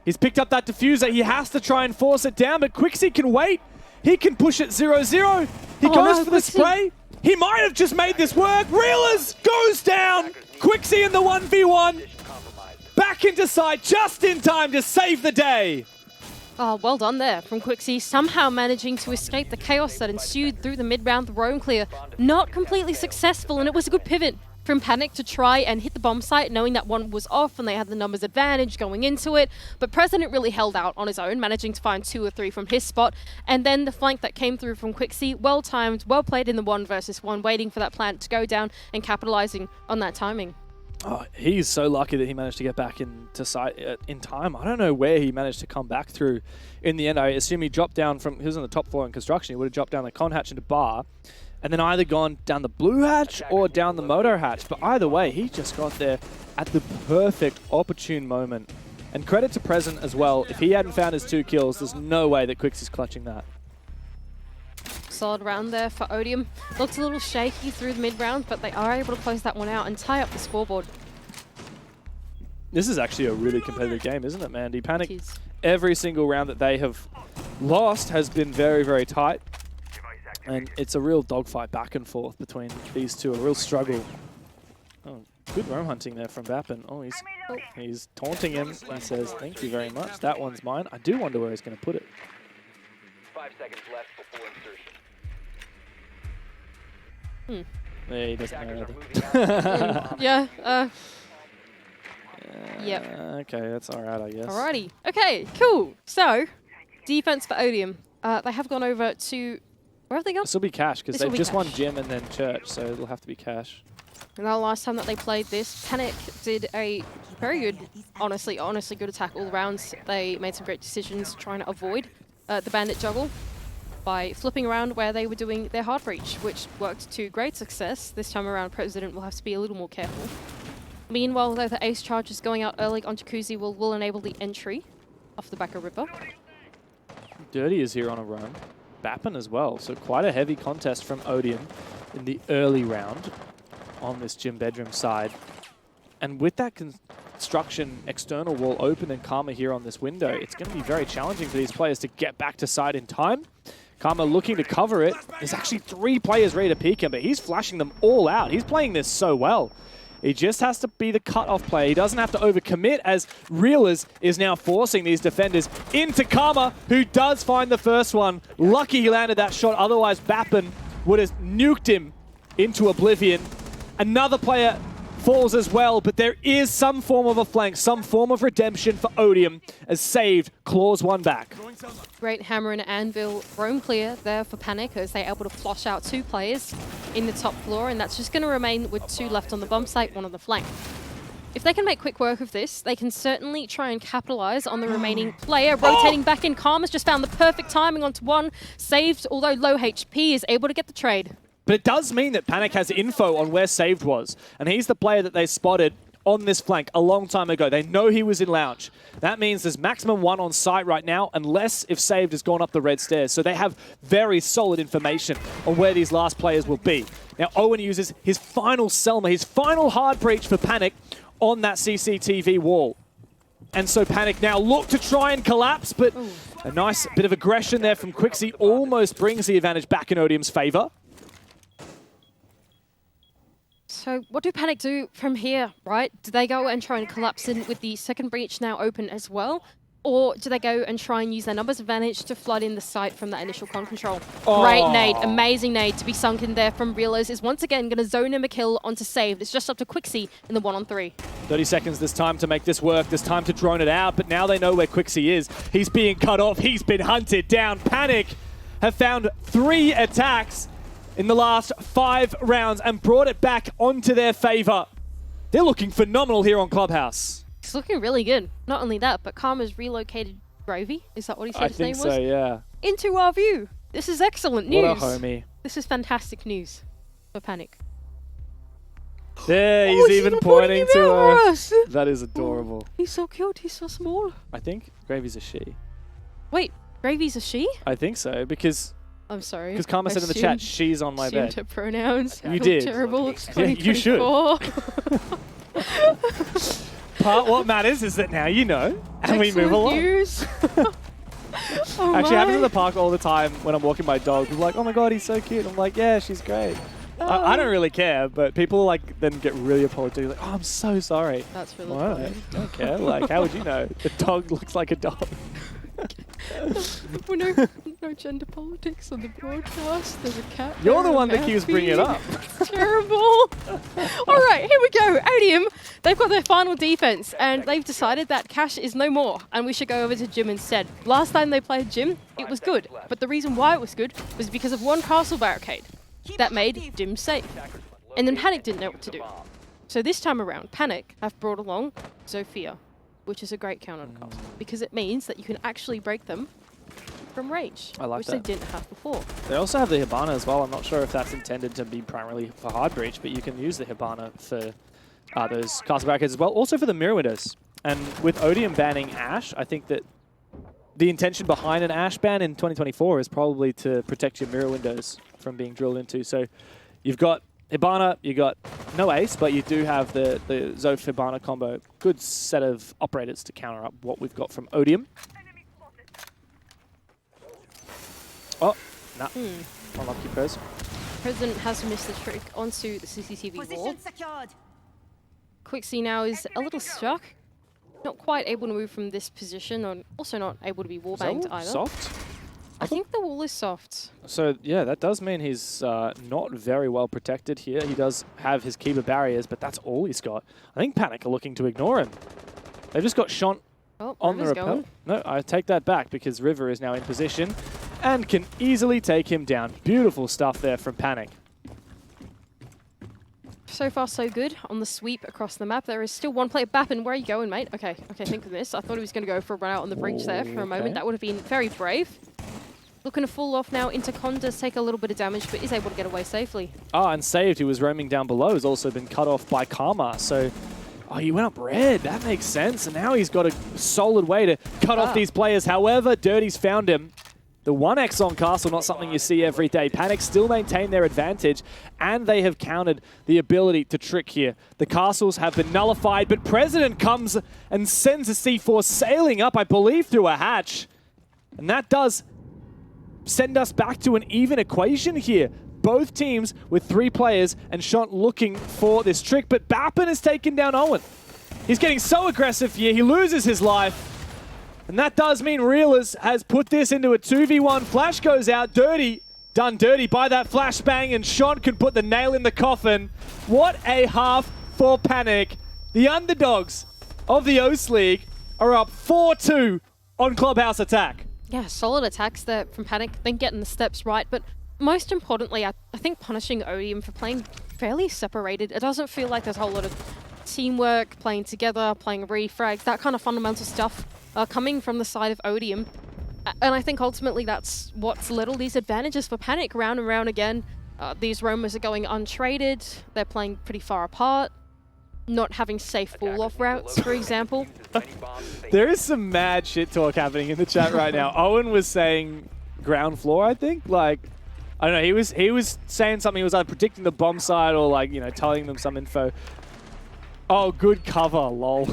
He's picked up that diffuser. He has to try and force it down, but Quixie can wait. He can push it 0-0. He goes for the spray. He might have just made this work. Reelers goes down. Quixie in the 1v1. Back into side just in time to save the day. Oh, well done there from Quixie, somehow managing to escape the chaos that ensued through the mid-round roam clear. Not completely successful, and it was a good pivot from Panic to try and hit the bomb site, knowing that one was off and they had the numbers advantage going into it. But President really held out on his own, managing to find 2 or 3 from his spot. And then the flank that came through from Quixie, well timed, well played in the 1v1, waiting for that plant to go down and capitalizing on that timing. Oh, he's so lucky that he managed to get back into site in time. I don't know where he managed to come back through in the end. I assume he dropped down from, he was on the top floor in construction, he would have dropped down the con hatch into bar, and then either gone down the blue hatch or down the moto hatch. But either way, he just got there at the perfect opportune moment. And credit to Present as well. If he hadn't found his 2 kills, there's no way that Quixie's clutching that. Solid round there for Odium. Looked a little shaky through the mid-round, but they are able to close that one out and tie up the scoreboard. This is actually a really competitive game, isn't it, Mandy? Panic, It is. every single round that they have lost has been very, very tight. And it's a real dogfight back and forth between these two, a real struggle. Oh, good roam hunting there from Bappen. Oh, he's taunting him. He says, thank you very much. That one's mine. I do wonder where he's going to put it. 5 seconds left before insertion. Yeah, he doesn't Attackers know are either. moving out. Yeah, yep. Okay, that's all right, I guess. Alrighty. Okay, cool. So, defense for Odium. They have gone over to... Where have they gone? This will be cash, because This will they've be just won cash. gym and then church, so it'll have to be cash. And the last time that they played this, Panic did a very good, honestly good attack all rounds. They made some great decisions trying to avoid the bandit juggle by flipping around where they were doing their hard breach, which worked to great success. This time around, President will have to be a little more careful. Meanwhile, though, the ace charges going out early on Jacuzzi will enable the entry off the back of Ripper. Dirty is here on a run. Bappen as well, so quite a heavy contest from Odium in the early round on this gym bedroom side. And with that construction external wall open and Karma here on this window, it's going to be very challenging for these players to get back to side in time. Karma looking to cover it. There's actually 3 players ready to peek him, but he's flashing them all out. He's playing this so well. He just has to be the cut-off player. He doesn't have to overcommit, as Reelers is now forcing these defenders into Karma, who does find the first one. Lucky he landed that shot, otherwise Bappen would have nuked him into oblivion. Another player falls as well, but there is some form of a flank, some form of redemption for Odium, as saved claws one back. Great hammer and anvil roam clear there for Panic, as they're able to flush out 2 players in the top floor, and that's just going to remain with 2 left on the bomb site, 1 on the flank. If they can make quick work of this, they can certainly try and capitalize on the remaining player. Rotating back in, Karma's just found the perfect timing onto 1, saved, although low HP, is able to get the trade. But it does mean that Panic has info on where Saved was, and he's the player that they spotted on this flank a long time ago. They know he was in lounge. That means there's maximum 1 on site right now, unless if Saved has gone up the red stairs. So they have very solid information on where these last players will be. Now Owen uses his final Selma, his final hard breach for Panic on that CCTV wall. And so Panic now look to try and collapse, but a nice bit of aggression there from Quixie almost brings the advantage back in Odium's favor. So what do Panic do from here, right? Do they go and try and collapse in with the second breach now open as well? Or do they go and try and use their numbers advantage to flood in the site from that initial con control? Great nade, amazing nade to be sunk in there from Reelers. Is once again going to zone him a kill onto Saved. It's just up to Quixie in the 1-on-3. 30 seconds this time to make this work, this time to drone it out, but now they know where Quixie is. He's being cut off, he's been hunted down. Panic have found 3 attacks in the last 5 rounds and brought it back onto their favor. They're looking phenomenal here on Clubhouse. It's looking really good. Not only that, but Karma's relocated Gravy. Is that what he said his name was? I think so, yeah. Into our view. This is excellent news. What a homie. This is fantastic news for Panic. There, he's Oh, she's even pointing pointing to him her. at us. That is adorable. He's so cute. He's so small. I think Gravy's a she. Wait, Gravy's a she? I think so, because I'm sorry. Karma said in the chat, she's on my assumed bed. her pronouns. You I feel did. Terrible. It's Yeah, you should. 2024. But what matters is that now you know, and we move Excellent along. news. Oh Actually, happens in my. the park all the time when I'm walking my dog. People are like, oh my god, he's so cute. I'm like, yeah, she's great. I don't really care, but people like then get really apologetic. Like, oh, I'm so sorry. That's really Well, I funny. don't care. Like, how would you know? The dog looks like a dog. Well, no gender politics on the broadcast. There's a cat. You're the there, one a that keeps bringing it up. It's terrible. All right, here we go. Odium, they've got their final defense, and they've decided that Cash is no more, and we should go over to Jim instead. Last time they played Jim, it was good, but the reason why it was good was because of one castle barricade that made Jim safe. And then Panic didn't know what to do. So this time around, Panic have brought along Zofia, which is a great counter castle, because it means that you can actually break them from range, I like which that. they didn't have before. They also have the Hibana as well. I'm not sure if that's intended to be primarily for hard breach, but you can use the Hibana for those castle barricades as well. Also for the mirror windows. And with Odium banning Ashe, I think that the intention behind an Ashe ban in 2024 is probably to protect your mirror windows from being drilled into. So you've got Hibana, you got no ace, but you do have the Zoph Hibana combo. Good set of operators to counter up what we've got from Odium. Oh, nah. Unlucky Prez. President has missed the trick onto the CCTV wall. Position secured. Quixie now is a little stuck. Not quite able to move from this position, or also not able to be wallbanged either. Soft? I think the wall is soft. So, yeah, that does mean he's not very well protected here. He does have his Kiba barriers, but that's all he's got. I think Panic are looking to ignore him. They've just got Shant Oh, on the River's rappel. going. No, I take that back because River is now in position and can easily take him down. Beautiful stuff there from Panic. So far, so good on the sweep across the map. There is still one player. Bappin, where are you going, mate? Okay, think of this. I thought he was going to go for a run out on the bridge there for a moment. Okay. That would have been very brave. Looking to fall off now. Intercon does take a little bit of damage, but is able to get away safely. Ah, and Saved, who was roaming down below, has also been cut off by Karma. So, oh, he went up red. That makes sense. And now he's got a solid way to cut off these players. However, Dirty's found him. The 1x on Castle, not something you see every day. Panic still maintain their advantage, and they have countered the ability to trick here. The castles have been nullified, but President comes and sends a C4 sailing up, I believe, through a hatch. And that does send us back to an even equation here. Both teams with 3 players and Shant looking for this trick, but Bappin has taken down Owen. He's getting so aggressive here, he loses his life. And that does mean Realers has put this into a 2v1. Flash goes out, Dirty, done dirty by that flashbang, and Shant can put the nail in the coffin. What a half for Panic. The underdogs of the OCE League are up 4-2 on Clubhouse Attack. Yeah, solid attacks there from Panic, then getting the steps right, but most importantly, I think punishing Odium for playing fairly separated. It doesn't feel like there's a whole lot of teamwork, playing together, playing refrags, that kind of fundamental stuff coming from the side of Odium. And I think ultimately that's what's led all these advantages for Panic round and round again. These roamers are going untraded, they're playing pretty far apart, not having safe fall-off routes, for example. There is some mad shit talk happening in the chat right now. Owen was saying ground floor, I think. Like, I don't know, he was saying something, he was either predicting the bomb side or like, you know, telling them some info. Oh, good cover, lol.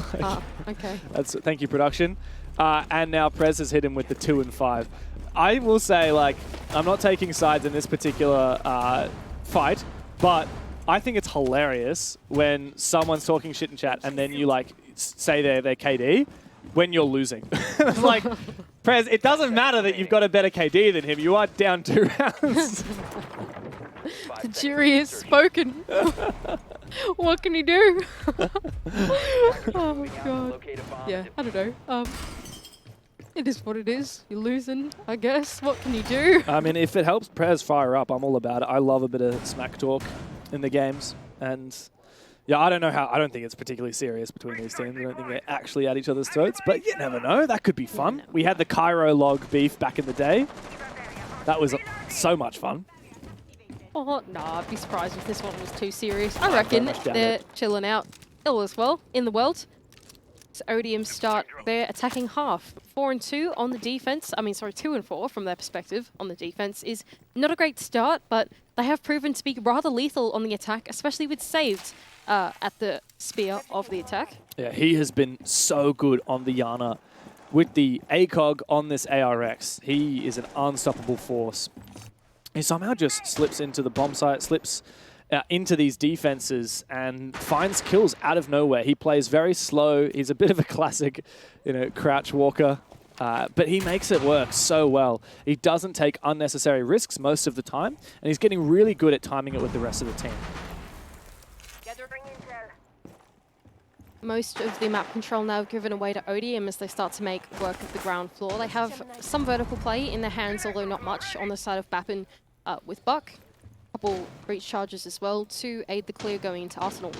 Okay. Thank you, production. And now Prez has hit him with the 2 and 5. I will say, like, I'm not taking sides in this particular fight, but I think it's hilarious when someone's talking shit in chat and then you, like, say they're KD when you're losing. It's like, Prez, it doesn't matter that you've got a better KD than him. You are down 2 rounds. The jury has spoken. What can you do? Oh my god. Yeah, I don't know. It is what it is. You're losing, I guess. What can you do? I mean, if it helps Prez fire up, I'm all about it. I love a bit of smack talk in the games. And yeah, I don't think it's particularly serious between these teams. I don't think they're actually at each other's throats, but you never know. That could be fun. We had the Cairo log beef back in the day. That was so much fun. Oh, nah, I'd be surprised if this one was too serious. I I reckon very much doubt they're it. chilling out ill as well in the world. So Odium start their attacking half. 4 and 2 on the defense. I mean, sorry, 2 and 4 from their perspective on the defense is not a great start, but they have proven to be rather lethal on the attack, especially with saved at the spear of the attack. Yeah, he has been so good on the Yana. With the ACOG on this ARX, he is an unstoppable force. He somehow just slips into the bomb site, slips into these defenses and finds kills out of nowhere. He plays very slow. He's a bit of a classic, crouch walker, but he makes it work so well. He doesn't take unnecessary risks most of the time, and he's getting really good at timing it with the rest of the team. Most of the map control now given away to Odium as they start to make work of the ground floor. They have some vertical play in their hands, although not much, on the side of Bappin with Buck. A couple breach charges as well to aid the clear going into Arsenal.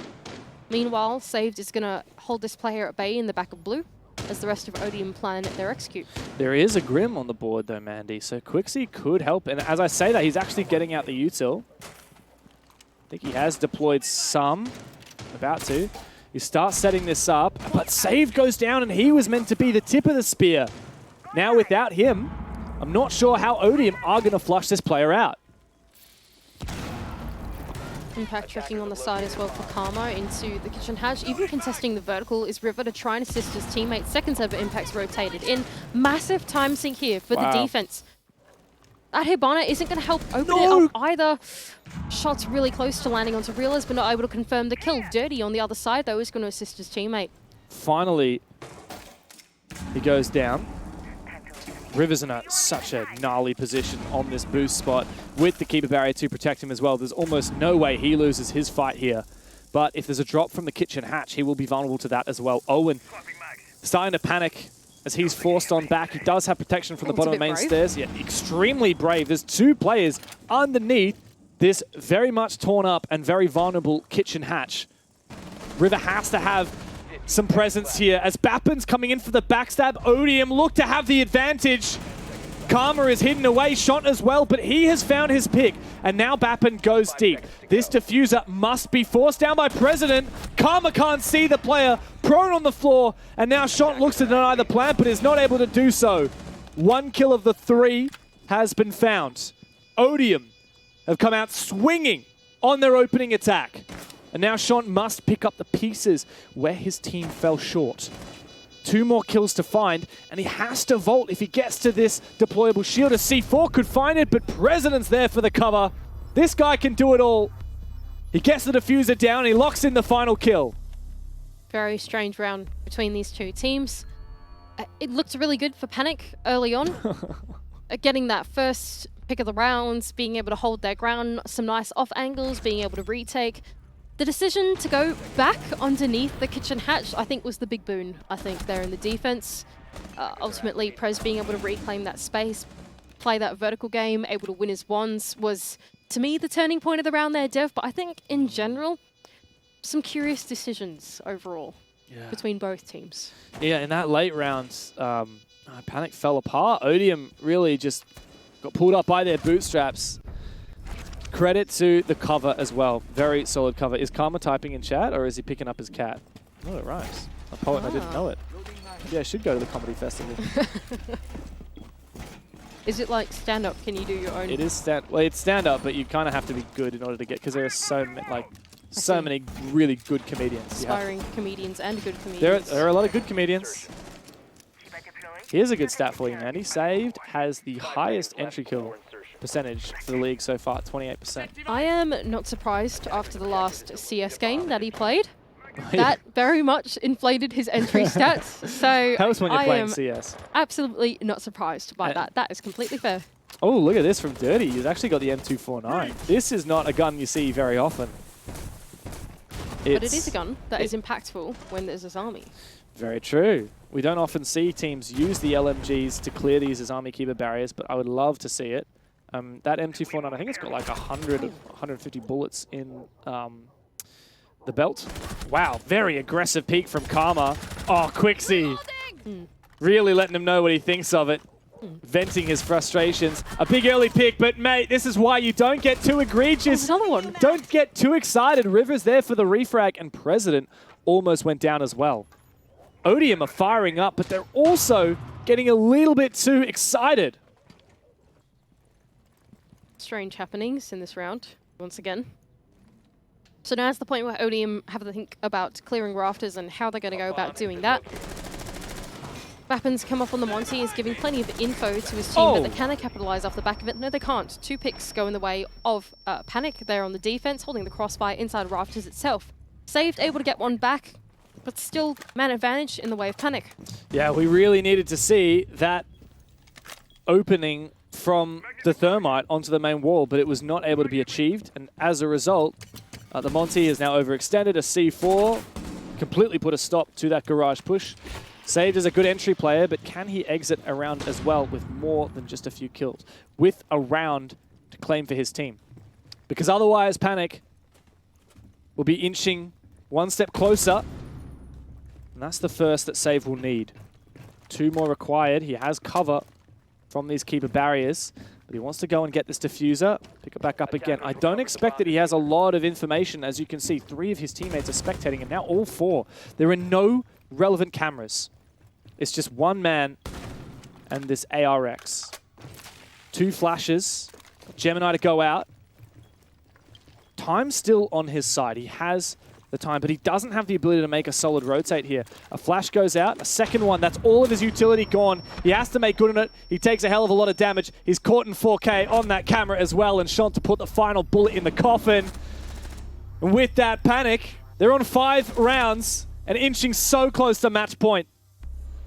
Meanwhile, Saved is going to hold this player at bay in the back of blue as the rest of Odium plan their execute. There is a Grim on the board though, Mandy, so Quixie could help. And as I say that, he's actually getting out the util. I think he has deployed some, about to. You start setting this up, but Saved goes down and he was meant to be the tip of the spear. Now without him, I'm not sure how Odium are going to flush this player out. Impact tracking on the side as well for Karma into the kitchen hatch. Even contesting the vertical is River to try and assist his teammates. Second server impacts rotated in. Massive time sink here for the defense. That Hibana isn't going to help open it up either. Shots really close to landing onto Reelers, but not able to confirm the kill. Dirty on the other side, though, is going to assist his teammate. Finally, he goes down. River's in such a gnarly position on this boost spot with the keeper barrier to protect him as well. There's almost no way he loses his fight here. But if there's a drop from the kitchen hatch, he will be vulnerable to that as well. Owen starting to panic as he's forced on back. He does have protection from the bottom of main stairs. Yeah, extremely brave. There's 2 players underneath this very much torn up and very vulnerable kitchen hatch. River has to have some presence here as Bappin's coming in for the backstab. Odium look to have the advantage. Karma is hidden away, shot as well, but he has found his pick. And now Bappin goes deep. This diffuser must be forced down by President. Karma can't see the player, prone on the floor, and now Shot looks to deny the plant, but is not able to do so. 1 kill of the 3 has been found. Odium have come out swinging on their opening attack. And now Sean must pick up the pieces where his team fell short. 2 more kills to find, and he has to vault if he gets to this deployable shield. A C4 could find it, but President's there for the cover. This guy can do it all. He gets the diffuser down, and he locks in the final kill. Very strange round between these 2 teams. It looked really good for Panic early on. Getting that first pick of the rounds, being able to hold their ground, some nice off angles, being able to retake. The decision to go back underneath the kitchen hatch, I think, was the big boon, I think, there in the defense. Ultimately, Prez being able to reclaim that space, play that vertical game, able to win his wands, was, to me, the turning point of the round there, Dev. But I think, in general, some curious decisions overall between both teams. Yeah, in that late round, Panic fell apart. Odium really just got pulled up by their bootstraps. Credit to the cover as well. Very solid cover. Is Karma typing in chat, or is he picking up his cat? Oh, it rhymes. A poet, I didn't know it. Yeah, I should go to the comedy festival. Is it like stand-up? Can you do your own? It is it's stand-up, but you kind of have to be good in order to get, because there are so many really good comedians. Aspiring comedians and good comedians. There are a lot of good comedians. Here's a good stat for you, Mandy. Saved has the highest entry kill percentage for the league so far, 28%. I am not surprised after the last CS game that he played. That very much inflated his entry stats. So that was when you're I playing am CS. Absolutely not surprised by that. That is completely fair. Oh, look at this from Dirty. He's actually got the M249. This is not a gun you see very often. But it is a gun that is impactful when there's Azami. Very true. We don't often see teams use the LMGs to clear these Azami keeper barriers, but I would love to see it. That M249, I think it's got like 150 bullets in the belt. Wow, very aggressive peek from Karma. Oh, Quixie. Really letting him know what he thinks of it. venting his frustrations. A big early pick, but mate, this is why you don't get too egregious. Another one. Don't get too excited. River's there for the refrag, and President almost went down as well. Odium are firing up, but they're also getting a little bit too excited. Strange happenings in this round, once again. So now's the point where Odium have to think about clearing rafters and how they're going to go about doing that. Bappin's come up on the Monty, is giving plenty of info to his team, but they can capitalize off the back of it. No, they can't. 2 picks go in the way of Panic. They're on the defense, holding the crossfire inside rafters itself. Saved, able to get one back, but still man advantage in the way of Panic. Yeah, we really needed to see that opening from the Thermite onto the main wall, but it was not able to be achieved, and as a result, the Monty is now overextended. A C4 completely put a stop to that garage push. Saved as a good entry player, but can he exit a round as well with more than just a few kills? With a round to claim for his team. Because otherwise, Panic will be inching one step closer. And that's the first that Save will need. 2 more required. He has cover from these keeper barriers, but he wants to go and get this diffuser, pick it back up again. I don't expect that he has a lot of information. As you can see, 3 of his teammates are spectating, and now all 4. There are no relevant cameras. It's just 1 man and this ARX. 2 flashes, Gemini to go out. Time's still on his side. He has the time, but he doesn't have the ability to make a solid rotate here. A flash goes out, a second one, that's all of his utility gone. He has to make good on it. He takes a hell of a lot of damage. He's caught in 4K on that camera as well, and Sean to put the final bullet in the coffin. And with that, Panic, they're on 5 rounds and inching so close to match point.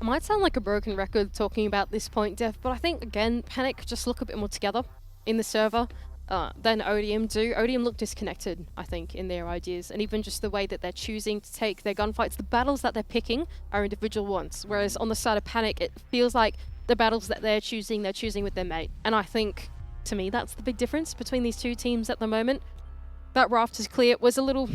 It might sound like a broken record talking about this point, Def, but I think, again, Panic just look a bit more together in the server than Odium do. Odium look disconnected, I think, in their ideas, and even just the way that they're choosing to take their gunfights. The battles that they're picking are individual ones, whereas on the side of Panic, it feels like the battles that they're choosing with their mate. And I think, to me, that's the big difference between these 2 teams at the moment. That rafters clear was a little,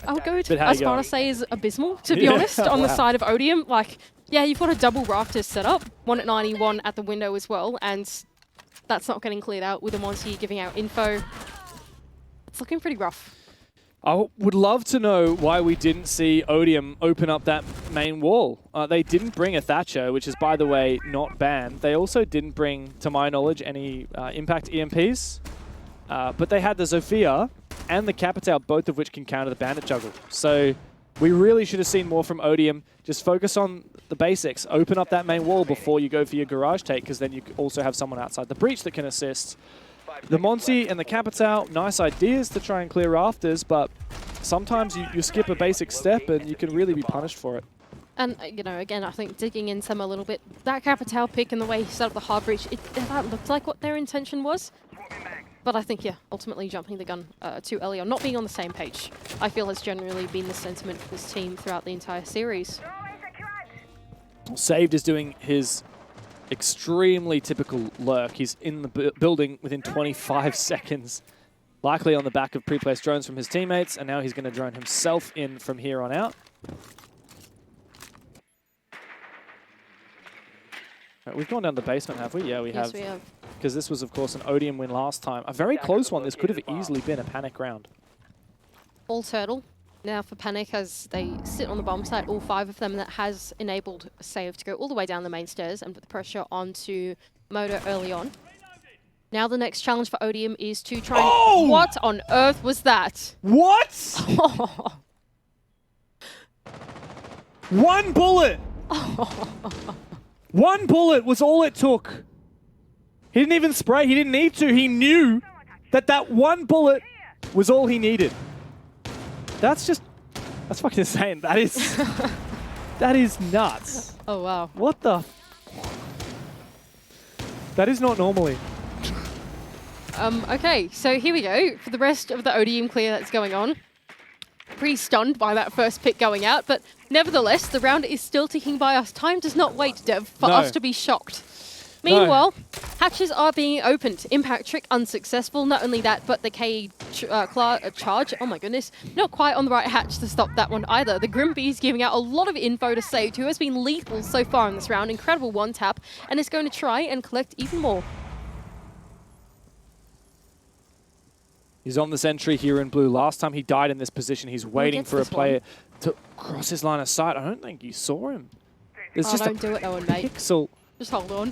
I would go as far to say is abysmal, to be honest, on the side of Odium. Like, yeah, you've got a double rafters set up, 1 at 91 at the window as well, and that's not getting cleared out with a Monty giving out info. It's looking pretty rough. I would love to know why we didn't see Odium open up that main wall. They didn't bring a Thatcher, which is, by the way, not banned. They also didn't bring, to my knowledge, any impact EMPs, but they had the Zofia and the Capitao, both of which can counter the Bandit Juggle. So we really should have seen more from Odium. Just focus on the basics. Open up that main wall before you go for your garage take, because then you also have someone outside the breach that can assist. The Monty and the Capitao, nice ideas to try and clear rafters, but sometimes you skip a basic step and you can really be punished for it. And, you know, again, I think digging in some a little bit, that Capitao pick and the way he set up the hard breach, that looked like what their intention was. But I think, yeah, ultimately jumping the gun too early on, not being on the same page, I feel has generally been the sentiment for this team throughout the entire series. Saved is doing his extremely typical lurk. He's in the building within 25 seconds, likely on the back of pre-placed drones from his teammates, and now he's going to drone himself in from here on out. Right, we've gone down the basement, have we? Yeah, we have. Yes, we have. Because this was, of course, an Odium win last time. A very close one. This could have easily been a Panic round. All turtle now for Panic as they sit on the bomb site, all 5 of them. That has enabled Save to go all the way down the main stairs and put the pressure onto Moto early on. Now the next challenge for Odium is to try and... What on earth was that? What? 1 bullet! 1 bullet was all it took. He didn't even spray. He didn't need to. He knew that 1 bullet was all he needed. That's fucking insane. That is nuts. Oh, wow. What the? That is not normally. Okay, so here we go for the rest of the Odium clear that's going on. Pretty stunned by that first pick going out, but nevertheless, the round is still ticking by us. Time does not wait, Dev, for us to be shocked. Meanwhile, hatches are being opened. Impact trick unsuccessful. Not only that, but the K charge, oh my goodness, not quite on the right hatch to stop that one either. The Grimby's giving out a lot of info to Saved, who has been lethal so far in this round. Incredible one tap, and is going to try and collect even more. He's on the sentry here in blue. Last time he died in this position, he's waiting for a player to cross his line of sight. I don't think you saw him. There's just don't do it, Owen, mate. pixel. Just hold on.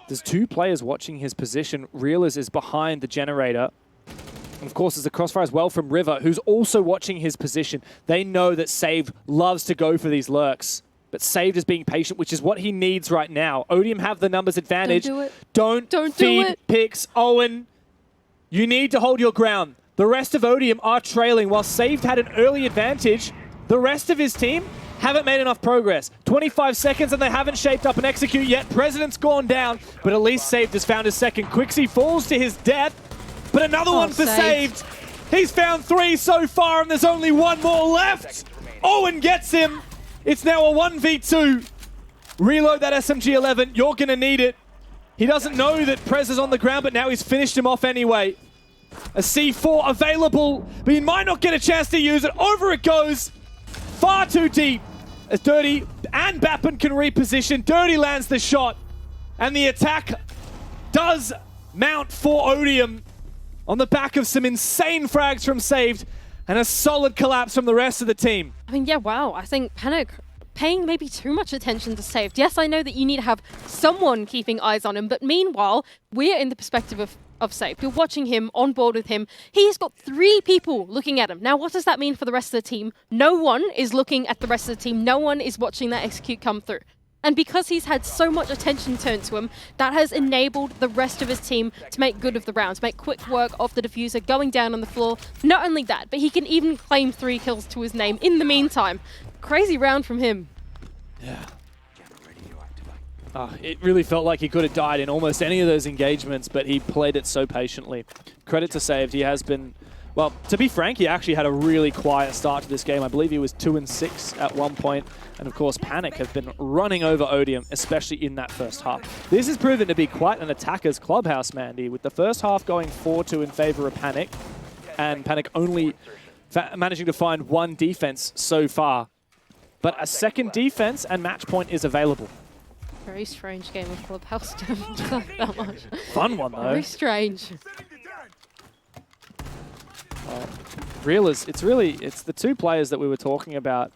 There's two players watching his position. Reelers is behind the generator. And of course, there's a crossfire as well from River, who's also watching his position. They know that Saved loves to go for these lurks. But Saved is being patient, which is what he needs right now. Odium have the numbers advantage. Don't do it. Don't do feed it. picks. Owen, you need to hold your ground. The rest of Odium are trailing. While Saved had an early advantage, the rest of his team haven't made enough progress. 25 seconds and they haven't shaped up an execute yet. President's gone down, but at least Saved has found his second. Quixie falls to his death, but another one for Saved. He's found 3 so far and there's only 1 more left. Owen gets him. It's now a 1v2. Reload that SMG-11. You're going to need it. He doesn't know that Prez is on the ground, but now he's finished him off anyway. A C4 available, but he might not get a chance to use it. Over it goes. Far too deep. As Dirty and Bappen can reposition. Dirty lands the shot. And the attack does mount for Odium on the back of some insane frags from Saved and a solid collapse from the rest of the team. I mean, yeah, wow. I think Panic paying maybe too much attention to Saved. Yes, I know that you need to have someone keeping eyes on him, but meanwhile, we're in the perspective of Saved. You're watching him, on board with him. He's got 3 people looking at him. Now, what does that mean for the rest of the team? No one is looking at the rest of the team. No one is watching that execute come through. And because he's had so much attention turned to him, that has enabled the rest of his team to make good of the rounds, make quick work of the diffuser going down on the floor. Not only that, but he can even claim 3 kills to his name in the meantime. Crazy round from him. Yeah. It really felt like he could have died in almost any of those engagements, but he played it so patiently. Credit to Saved. He has been, well, to be frank, he actually had a really quiet start to this game. I believe he was 2-6 at one point. And of course, Panic has been running over Odium, especially in that first half. This has proven to be quite an attacker's clubhouse, Mandy, with the first half going 4-2 in favor of Panic, and Panic only managing to find 1 defense so far. But a second defense and match point is available. Very strange game of Clubhouse. Don't like that much. Fun one, though. Very strange. Reelers, it's the 2 players that we were talking about,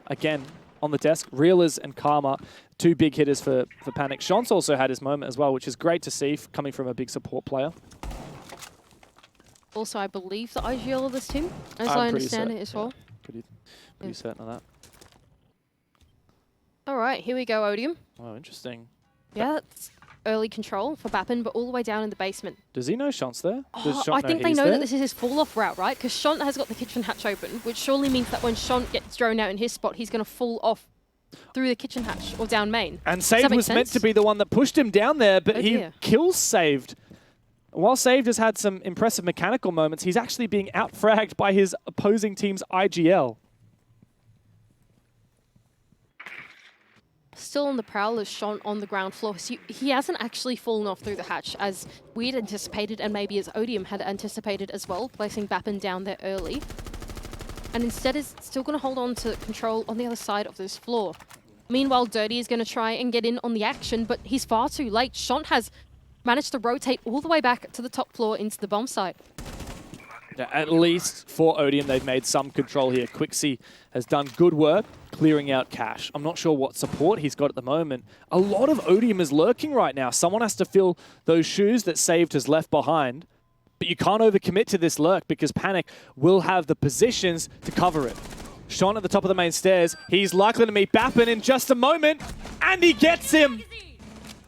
again, on the desk. Reelers and Karma, 2 big hitters for Panic. Shantz also had his moment as well, which is great to see coming from a big support player. Also, I believe the IGL of this team, as I understand it as well. Pretty certain of that. All right, here we go, Odium. Oh, interesting. Yeah, that's early control for Bappen, but all the way down in the basement. Does he know Shant's there? Does Shant I think they he's know there? that this is his fall-off route, right? Because Shant has got the kitchen hatch open, which surely means that when Shant gets thrown out in his spot, he's going to fall off through the kitchen hatch or down main. And Saved was meant to be the one that pushed him down there, but he kills Saved. While Saved has had some impressive mechanical moments, he's actually being out-fragged by his opposing team's IGL. Still on the prowl is Shant on the ground floor. So he hasn't actually fallen off through the hatch as we had anticipated, and maybe as Odium had anticipated as well, placing Bappen down there early. And instead is still going to hold on to control on the other side of this floor. Meanwhile, Dirty is going to try and get in on the action, but he's far too late. Shant has managed to rotate all the way back to the top floor into the bomb site. Yeah, at least for Odium, they've made some control here. Quixie has done good work clearing out cash. I'm not sure what support he's got at the moment. A lot of Odium is lurking right now. Someone has to fill those shoes that Saved has left behind. But you can't overcommit to this lurk because Panic will have the positions to cover it. Shant at the top of the main stairs. He's likely to meet Bappen in just a moment. And he gets him!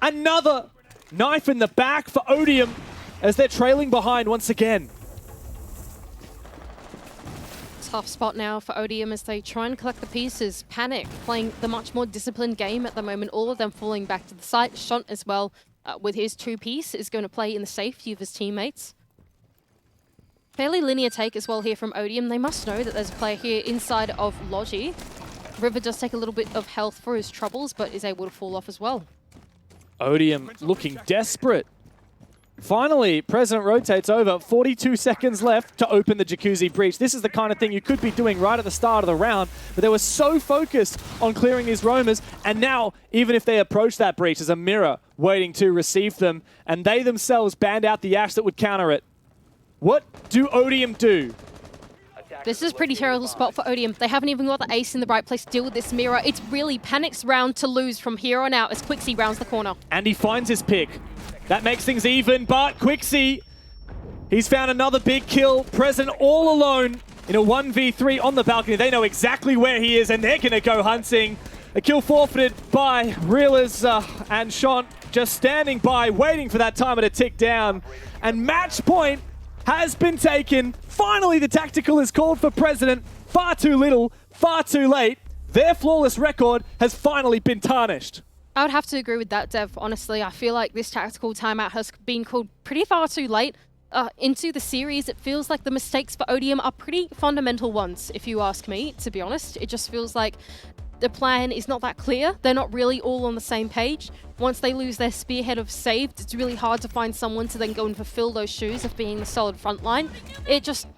Another knife in the back for Odium as they're trailing behind once again. Tough spot now for Odium as they try and collect the pieces. Panic playing the much more disciplined game at the moment, all of them falling back to the site. Shant as well, with his 2-piece, is going to play in the safety of his teammates. Fairly linear take as well here from Odium. They must know that there's a player here inside of Logi. River does take a little bit of health for his troubles, but is able to fall off as well. Odium looking desperate. Finally, President rotates over. 42 seconds left to open the Jacuzzi breach. This is the kind of thing you could be doing right at the start of the round, but they were so focused on clearing these roamers, and now, even if they approach that breach, there's a mirror waiting to receive them, and they themselves banned out the Ash that would counter it. What do Odium do? This is a pretty terrible spot for Odium. They haven't even got the ace in the right place to deal with this mirror. It's really Panic's round to lose from here on out as Quixie rounds the corner. And he finds his pick. That makes things even, but Quixie, he's found another big kill. President all alone in a 1v3 on the balcony. They know exactly where he is, and they're going to go hunting. A kill forfeited by Reelers and Sean just standing by, waiting for that timer to tick down. And match point has been taken. Finally, the tactical is called for President. Far too little, far too late. Their flawless record has finally been tarnished. I would have to agree with that, Dev. Honestly, I feel like this tactical timeout has been called pretty far too late. Into the series, it feels like the mistakes for Odium are pretty fundamental ones, if you ask me, to be honest. It just feels like the plan is not that clear. They're not really all on the same page. Once they lose their spearhead of saved, it's really hard to find someone to then go and fulfill those shoes of being the solid front line. It just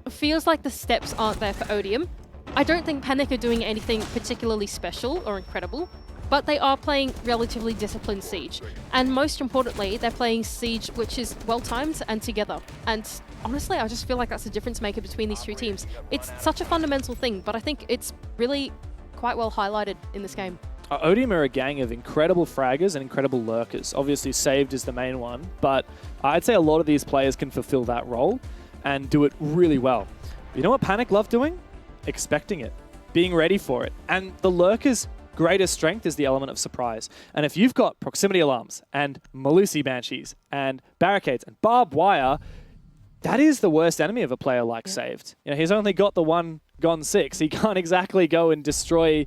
feels like the steps aren't there for Odium. I don't think Panic are doing anything particularly special or incredible, but they are playing relatively disciplined Siege. And most importantly, they're playing Siege which is well-timed and together. And honestly, I just feel like that's the difference maker between these two teams. It's such a fundamental thing, but I think it's really quite well highlighted in this game. Odium are a gang of incredible fraggers and incredible lurkers. Obviously, Saved is the main one, but I'd say a lot of these players can fulfill that role and do it really well. You know what Panic love doing? Expecting it, being ready for it. And the lurkers' greatest strength is the element of surprise. And if you've got proximity alarms and Malusi Banshees and barricades and barbed wire, that is the worst enemy of a player like Saved. You know, he's only got the one Gone 6. He can't exactly go and destroy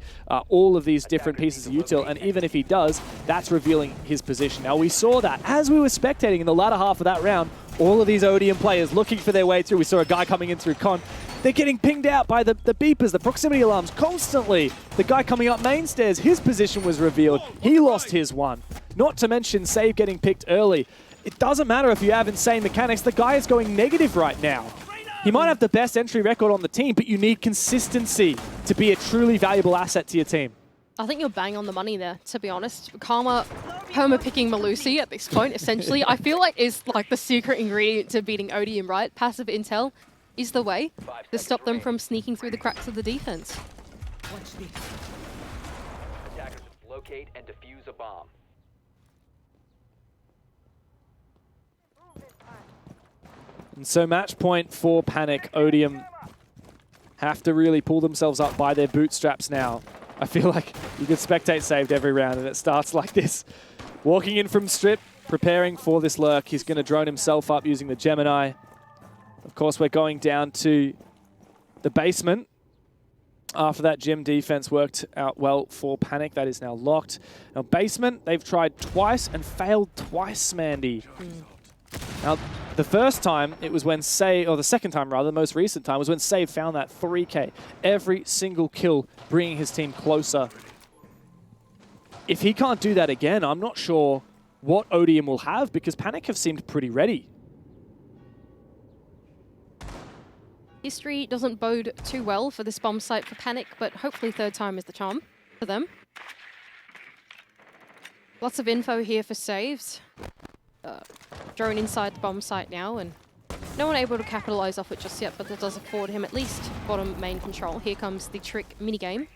all of these different pieces of util, and even if he does, that's revealing his position. Now, we saw that as we were spectating in the latter half of that round, all of these Odium players looking for their way through. We saw a guy coming in through Con. They're getting pinged out by the beepers, the proximity alarms constantly. The guy coming up main stairs, his position was revealed. He lost his one. Not to mention Save getting picked early. It doesn't matter if you have insane mechanics. The guy is going negative right now. He might have the best entry record on the team, but you need consistency to be a truly valuable asset to your team. I think you're bang on the money there, to be honest. Karma picking Malusi at this point, essentially, I feel like is like the secret ingredient to beating Odium, right? Passive intel is the way to stop them from sneaking through the cracks of the defense. Attackers locate and defuse a bomb. And so match point for Panic. Odium have to really pull themselves up by their bootstraps now. I feel like you could spectate Saved every round and it starts like this. Walking in from strip, preparing for this lurk. He's going to drone himself up using the Gemini. Of course, we're going down to the basement. After that gym defense worked out well for Panic, that is now locked. Now basement, they've tried twice and failed twice, Mandy. Now, the first time, it was when Save, or the second time rather, the most recent time, was when Save found that 3K. Every single kill bringing his team closer. If he can't do that again, I'm not sure what Odium will have, because Panic have seemed pretty ready. History doesn't bode too well for this bomb site for Panic, but hopefully third time is the charm for them. Lots of info here for Saves. Drone inside the bomb site now, and no one able to capitalize off it just yet, but that does afford him at least bottom main control. Here comes the trick minigame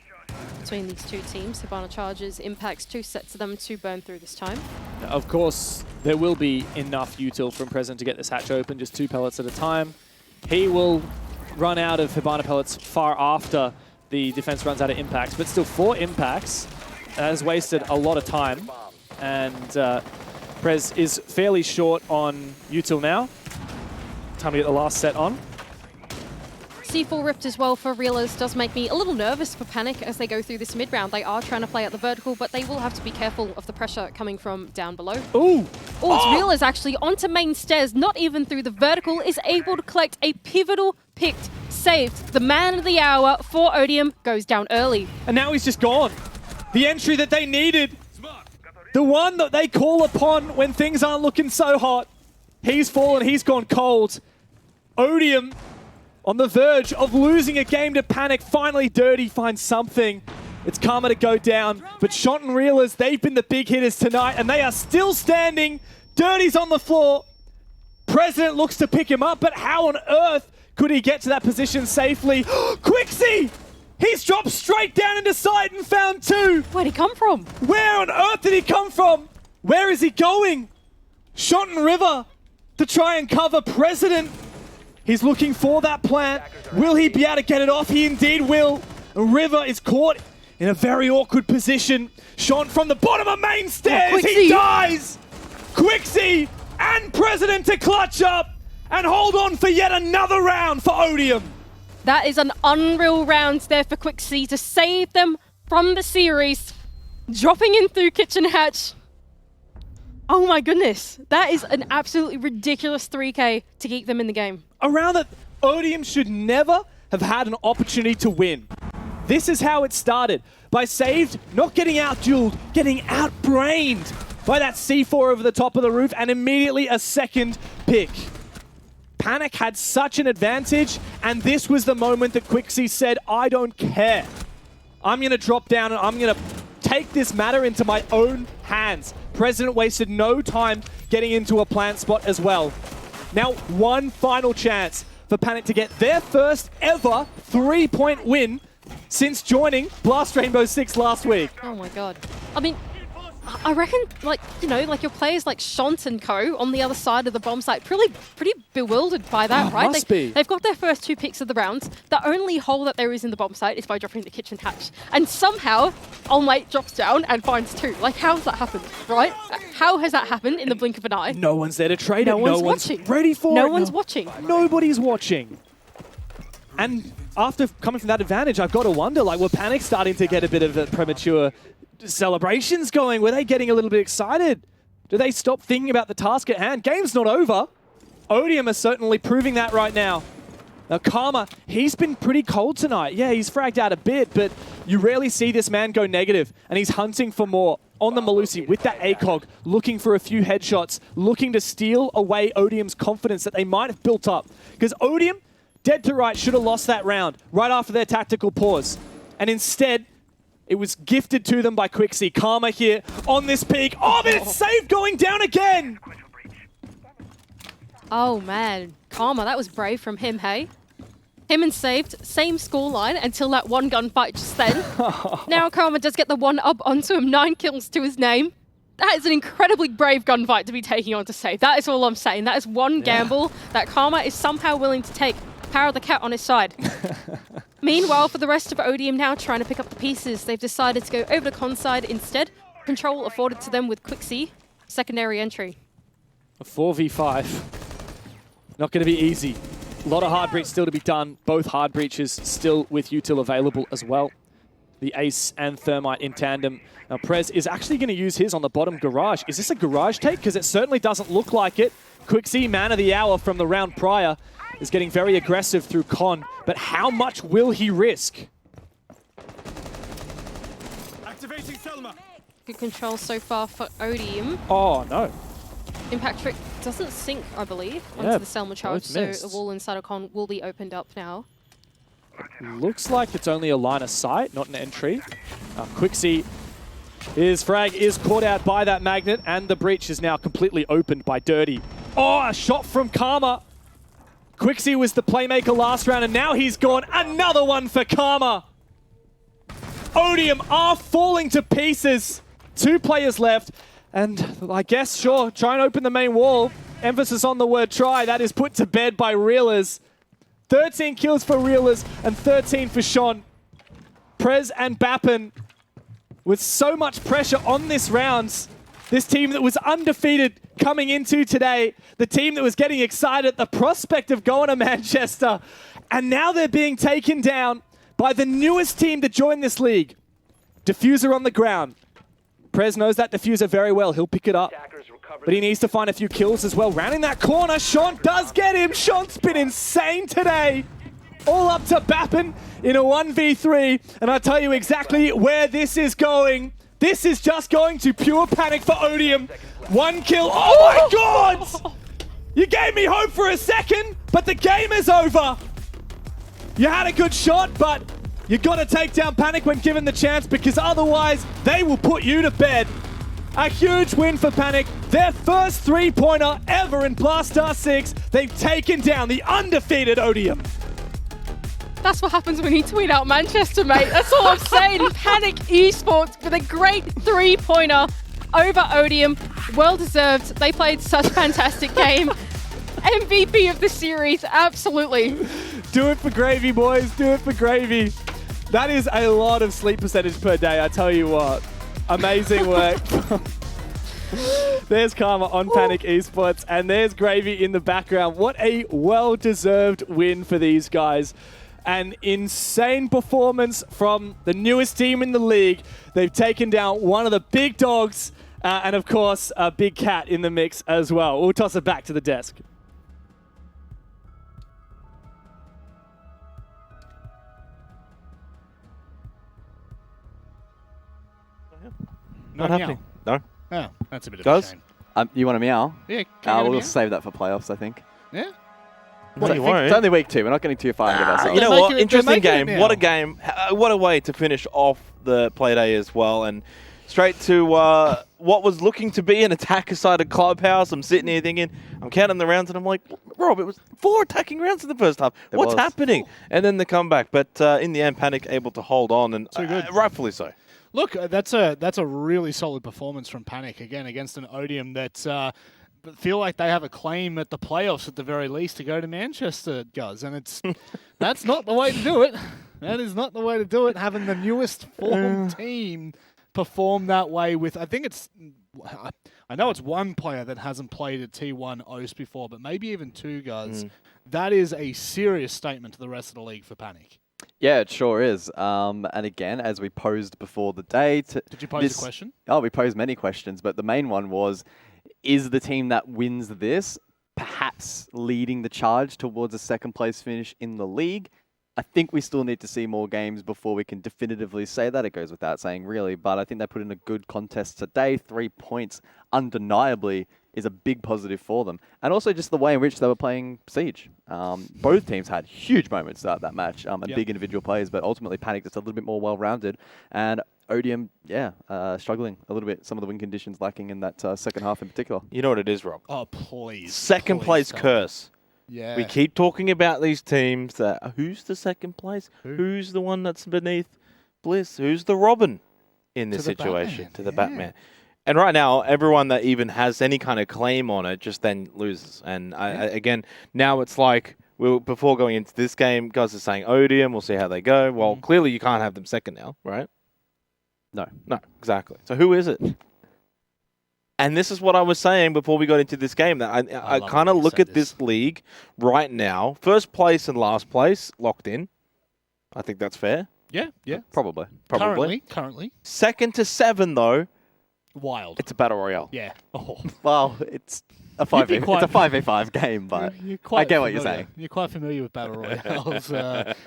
between these two teams. Hibana charges, impacts, 2 sets of them to burn through this time. Of course, there will be enough util from President to get this hatch open, just 2 pellets at a time. He will run out of Hibana pellets far after the defense runs out of impacts, but still 4 impacts has wasted a lot of time, and Prez is fairly short on util now. Time to get the last set on. C4 ripped as well for Reelers does make me a little nervous for Panic as they go through this mid-round. They are trying to play at the vertical, but they will have to be careful of the pressure coming from down below. Ooh! Oh, it's Reelers actually onto main stairs, not even through the vertical, is able to collect a pivotal picked, saved. The man of the hour for Odium goes down early. And now he's just gone. The entry that they needed. The one that they call upon when things aren't looking so hot. He's fallen, he's gone cold. Odium on the verge of losing a game to Panic. Finally, Dirty finds something. It's Karma to go down, but Shont and Reelers, they've been the big hitters tonight, and they are still standing. Dirty's on the floor. President looks to pick him up, but how on earth could he get to that position safely? Quixie! He's dropped straight down into sight and found two. Where'd he come from? Where on earth did he come from? Where is he going? Shont and River to try and cover President. He's looking for that plant. Will he be able to get it off? He indeed will. River is caught in a very awkward position. Shont from the bottom of main stairs. He dies. Quixie and President to clutch up and hold on for yet another round for Odium. That is an unreal round there for Quixie to save them from the series. Dropping in through Kitchen Hatch. Oh my goodness. That is an absolutely ridiculous 3K to keep them in the game. A round that Odium should never have had an opportunity to win. This is how it started. By Saved, not getting out-dueled, getting out-brained by that C4 over the top of the roof, and immediately a second pick. Panic had such an advantage, and this was the moment that Quixie said, I don't care. I'm going to drop down and I'm going to take this matter into my own hands. President wasted no time getting into a plant spot as well. Now, one final chance for Panic to get their first ever 3-point win since joining Blast Rainbow 6 last week. Oh my god. I mean, I reckon, like, you know, like your players like Shont and co on the other side of the bomb site, pretty bewildered by that, right? Must be. They've got their first 2 picks of the round. The only hole that there is in the bomb site is by dropping the kitchen hatch. And somehow, All Might drops down and finds 2. Like, how's that happened, right? How has that happened in the blink of an eye? No one's there to trade No it. one's No one's watching. ready for it. No one's watching. Nobody's watching. And after coming from that advantage, I've got to wonder, like, were Panic starting to get a bit of a premature celebrations going? Were they getting a little bit excited? Do they stop thinking about the task at hand? Game's not over. Odium is certainly proving that right now. Now, Karma, he's been pretty cold tonight. Yeah, he's fragged out a bit, but you rarely see this man go negative, and he's hunting for more on the Malusi with that ACOG, looking for a few headshots, looking to steal away Odium's confidence that they might have built up. Because Odium, dead to right, should have lost that round right after their tactical pause. And instead, it was gifted to them by Quixie. Karma here on this peak. Oh, but it's saved going down again! Oh man, Karma, that was brave from him, hey? Him and Saved, same scoreline until that one gunfight just then. Now Karma does get the 1-up onto him, 9 kills to his name. That is an incredibly brave gunfight to be taking on to Save. That is all I'm saying. That is one gamble that Karma is somehow willing to take. Power of the cat on his side. Meanwhile, for the rest of Odium now trying to pick up the pieces, they've decided to go over to Con side instead. Control afforded to them with Quixie. Secondary entry. A 4v5. Not going to be easy. A lot of hard breach still to be done. Both hard breaches still with util available as well. The Ace and Thermite in tandem. Now Prez is actually going to use his on the bottom garage. Is this a garage take? Because it certainly doesn't look like it. Quixie, man of the hour from the round prior, is getting very aggressive through Con. But how much will he risk? Activating Selma. Good control so far for Odium. Oh, no. Impact Trick doesn't sink, I believe, Yeah, onto the Selma charge, both so missed. a wall inside of Con will be opened up now. Looks like it's only a line of sight, not an entry. Quixie, his frag is caught out by that magnet, and the breach is now completely opened by Dirty. Oh, a shot from Karma. Quixie was the playmaker last round, and now he's gone. Another one for Karma. Odium are falling to pieces. 2 players left, and I guess, sure, try and open the main wall. Emphasis on the word try. That is put to bed by Reelers. 13 kills for Reelers and 13 for Shont. Prez and Bappen with so much pressure on this round. This team that was undefeated coming into today. The team that was getting excited at the prospect of going to Manchester. And now they're being taken down by the newest team to join this league. Diffuser on the ground. Prez knows that Diffuser very well. He'll pick it up. But he needs to find a few kills as well. Rounding that corner, Shont does get him. Shont's been insane today. All up to Bappen in a 1v3. And I'll tell you exactly where this is going. This is just going to pure panic for Odium. 1 kill. Oh my god! You gave me hope for a second, but the game is over. You had a good shot, but you got to take down Panic when given the chance, because otherwise they will put you to bed. A huge win for Panic. Their first 3-pointer ever in Blast Star 6. They've taken down the undefeated Odium. That's what happens when you tweet out Manchester, mate. That's all I'm saying. Panic Esports with a great 3-pointer over Odium. Well deserved. They played such a fantastic game. MVP of the series, absolutely. Do it for gravy, boys. Do it for gravy. That is a lot of sleep percentage per day, I tell you what. Amazing work. There's Karma on Panic Esports, and there's Gravy in the background. What a well-deserved win for these guys. An insane performance from the newest team in the league. They've taken down one of the big dogs, and of course, a big cat in the mix as well. We'll toss it back to the desk. Not happening. No. Oh, that's a bit of Guys? a shame. You want a meow? Yeah, can I get a We'll meow? save that for playoffs, I think. Yeah? No, you won't. It's only week 2. We're not getting too far ahead of ourselves. You know They're what? making it- Interesting they're making game. it What a now. game. What a way to finish off the play day as well. And straight to what was looking to be an attacker-sided clubhouse. I'm sitting here thinking, I'm counting the rounds, and I'm like, Rob, it was 4 attacking rounds in the first half. It What's was. happening? And then the comeback. But in the end, Panic able to hold on, and Too good. rightfully so. Look, that's a really solid performance from Panic, again, against an Odium that feel like they have a claim at the playoffs at the very least to go to Manchester, guys. And it's that's not the way to do it. That is not the way to do it, having the newest formed team perform that way with, I think it's, I know it's one player that hasn't played at T1 OCE before, but maybe even 2 guys. That is a serious statement to the rest of the league for Panic. Yeah, it sure is. And again, as we posed before the day... Did you pose a question? Oh, we posed many questions, but the main one was, is the team that wins this perhaps leading the charge towards a second place finish in the league? I think we still need to see more games before we can definitively say that. It goes without saying, really, but I think they put in a good contest today. 3 points, undeniably, is a big positive for them. And also just the way in which they were playing Siege. Both teams had huge moments throughout that match, and big individual plays, but ultimately Panic just a little bit more well-rounded. And Odium, struggling a little bit. Some of the win conditions lacking in that second half in particular. You know what it is, Rob? Oh, please. Second Please place don't. curse. Yeah. We keep talking about these teams that who's the second place? Who's the one that's beneath Bliss? Who's the Robin in this To the situation? Batman, To the yeah. Batman. And right now, everyone that even has any kind of claim on it just then loses. And again, now it's like, before going into this game, guys are saying Odium, we'll see how they go. Well, clearly you can't have them second now, right? No. No, exactly. So who is it? And this is what I was saying before we got into this game, that I love kind when of you look say at this league right now. First place and last place, locked in. I think that's fair. Yeah, yeah. Probably. Currently. Second to 7, though, Wild. it's a battle royale. Yeah. Oh. Well, it's a You'd be 5v5 game, but You're I get what you're familiar. saying. You're quite familiar with battle royales.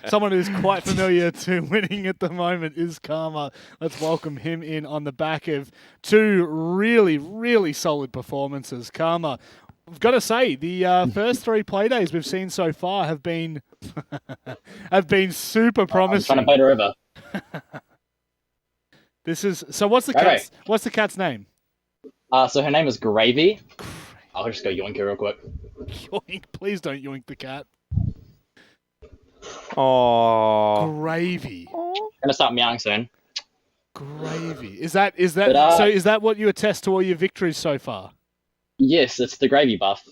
Someone who's quite familiar to winning at the moment is Karma. Let's welcome him in on the back of 2 really, really solid performances. Karma, I've got to say, the first 3 play days we've seen so far have been super I'm promising. trying to bait her over. This is so. What's the Okay. cat's name? So her name is Gravy. I'll just go yoink her real quick. Yoink! Please don't yoink the cat. Oh, Gravy. Gonna start meowing soon. Gravy. Is that But, so? Is that what you attest to all your victories so far? Yes, it's the gravy buff.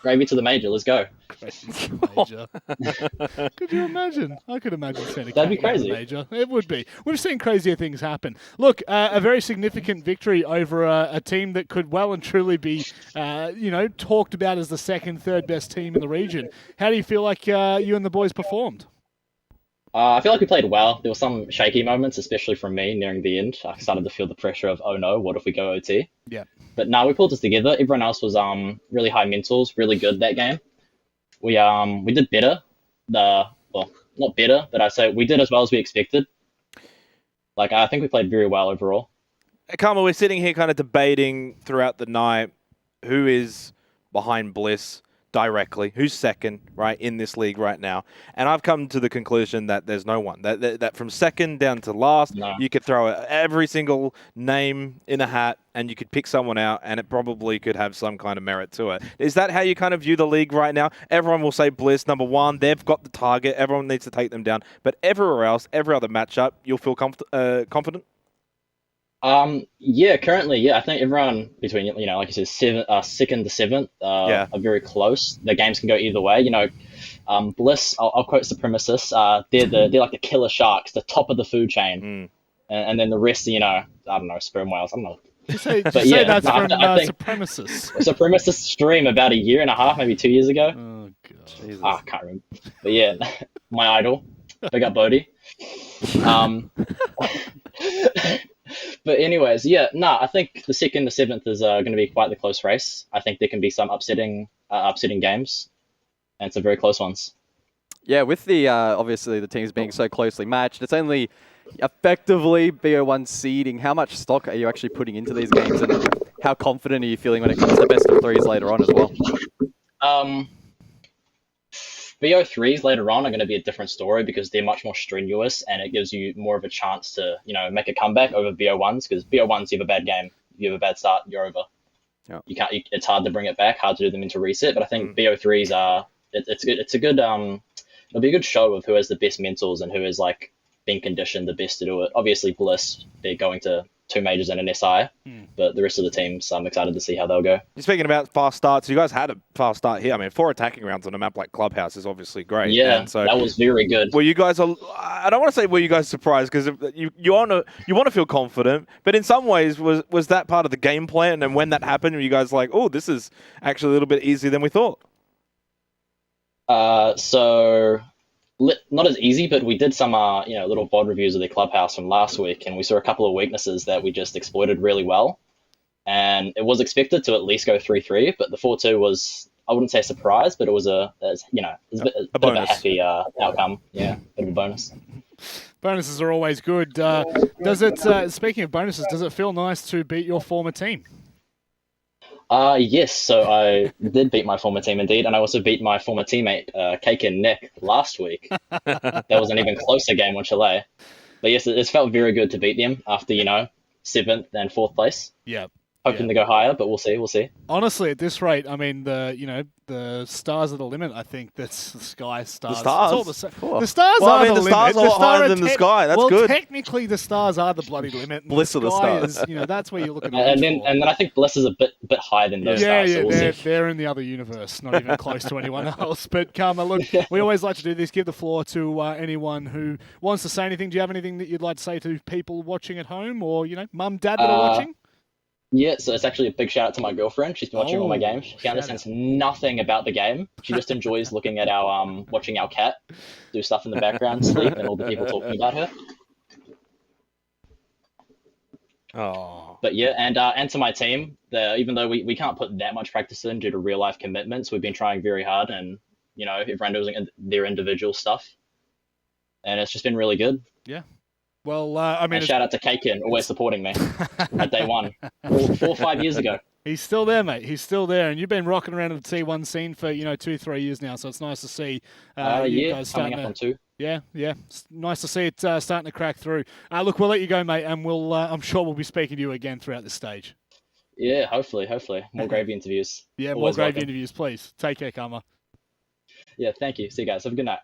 Gravy to the major. Let's go. Crazy major. Could you imagine? I could imagine seeing a That'd be cat in the crazy. major. It would be. We've seen crazier things happen. Look, a very significant victory over a team that could well and truly be, talked about as the second, third best team in the region. How do you feel like you and the boys performed? I feel like we played well. There were some shaky moments, especially from me nearing the end. I started to feel the pressure of, oh no, what if we go OT? Yeah. But no, we pulled this together. Everyone else was really high mentals, really good that game. We did better. Not better, but I'd say we did as well as we expected. Like, I think we played very well overall. Karma, we're sitting here kind of debating throughout the night who is behind Bliss directly, who's second, right, in this league right now. And I've come to the conclusion that there's no one. That from second down to last, you could throw every single name in a hat and you could pick someone out and it probably could have some kind of merit to it. Is that how you kind of view the league right now? Everyone will say Bliss, number one. They've got the target. Everyone needs to take them down. But everywhere else, every other matchup, you'll feel confident? Yeah, currently, yeah, I think everyone between, like you said, second to seventh, are very close. The games can go either way. Bliss, I'll quote Supremacists, they're like the killer sharks, the top of the food chain. And then the rest, I don't know, sperm whales, I don't know. Did you say that's from Supremacists? Supremacist stream about a year and a half, maybe 2 years ago. Oh, God. Jesus. I can't remember. But yeah, my idol. Big up Bodhi. But anyways, I think the second to seventh is going to be quite the close race. I think there can be some upsetting games, and some very close ones. Yeah, with the obviously the teams being so closely matched, it's only effectively BO1 seeding. How much stock are you actually putting into these games, and how confident are you feeling when it comes to best of threes later on as well? BO3s later on are going to be a different story because they're much more strenuous and it gives you more of a chance to, make a comeback over BO1s, because BO1s, you have a bad game, you have a bad start, you're over. Yeah. It's hard to bring it back, hard to do them into reset, but I think BO3s are, it'll be a good show of who has the best mentals and who is like being conditioned the best to do it. Obviously Bliss, they're going to 2 majors and an SI, but the rest of the teams, I'm excited to see how they'll go. You're speaking about fast starts. You guys had a fast start here. I mean, 4 attacking rounds on a map like Clubhouse is obviously great. Yeah, and so that was very good. Were you guys? I don't want to say were you guys surprised, because you want to feel confident, but in some ways was that part of the game plan? And when that happened, were you guys like, oh, this is actually a little bit easier than we thought? Not as easy, but we did some little VOD reviews of the Clubhouse from last week, and we saw a couple of weaknesses that we just exploited really well. And it was expected to at least go 3-3, but the 4-2 was, I wouldn't say a surprise, but it was a bit of a happy outcome. Yeah, bit of a bonus. Bonuses are always good. Speaking of bonuses, does it feel nice to beat your former team? Yes, so I did beat my former team indeed, and I also beat my former teammate, Cake and Nick, last week. That was an even closer game on Chile. But yes, it felt very good to beat them after, 7th and 4th place. Yeah. Hoping to go higher, but we'll see. Honestly, at this rate, I mean, the stars are the limit. I think that's the sky stars. The stars? It's all the stars well, are I mean, the the stars limit. are a lot higher than the sky. That's good. Technically, the stars are the bloody limit. Bliss of the stars. Is, that's where you're looking at. And then I think Bliss is a bit higher than those stars. Yeah, so they're in the other universe, not even close to anyone else. But Karma, look, we always like to do this. Give the floor to anyone who wants to say anything. Do you have anything that you'd like to say to people watching at home, or mum, dad that are watching? Yeah, so it's actually a big shout out to my girlfriend. She's been watching all my games. She understands nothing about the game. She just enjoys looking at our watching our cat do stuff in the background, sleep, and all the people talking about her. Oh. But yeah, and to my team, even though we can't put that much practice in due to real life commitments, we've been trying very hard, and everyone doing their individual stuff, and it's just been really good. Yeah. Well, I mean, and shout out to Kaiken, always supporting me at day one, 4 or 5 years ago. He's still there, mate. He's still there, and you've been rocking around the T1 scene for 2-3 years now. So it's nice to see you guys starting coming up on 2. Yeah, it's nice to see it starting to crack through. Look, we'll let you go, mate, and we'll I'm sure we'll be speaking to you again throughout this stage. Yeah, hopefully, more gravy interviews. Yeah, Always more gravy welcome. interviews, please. Take care, Karma. Yeah, thank you. See you guys. Have a good night.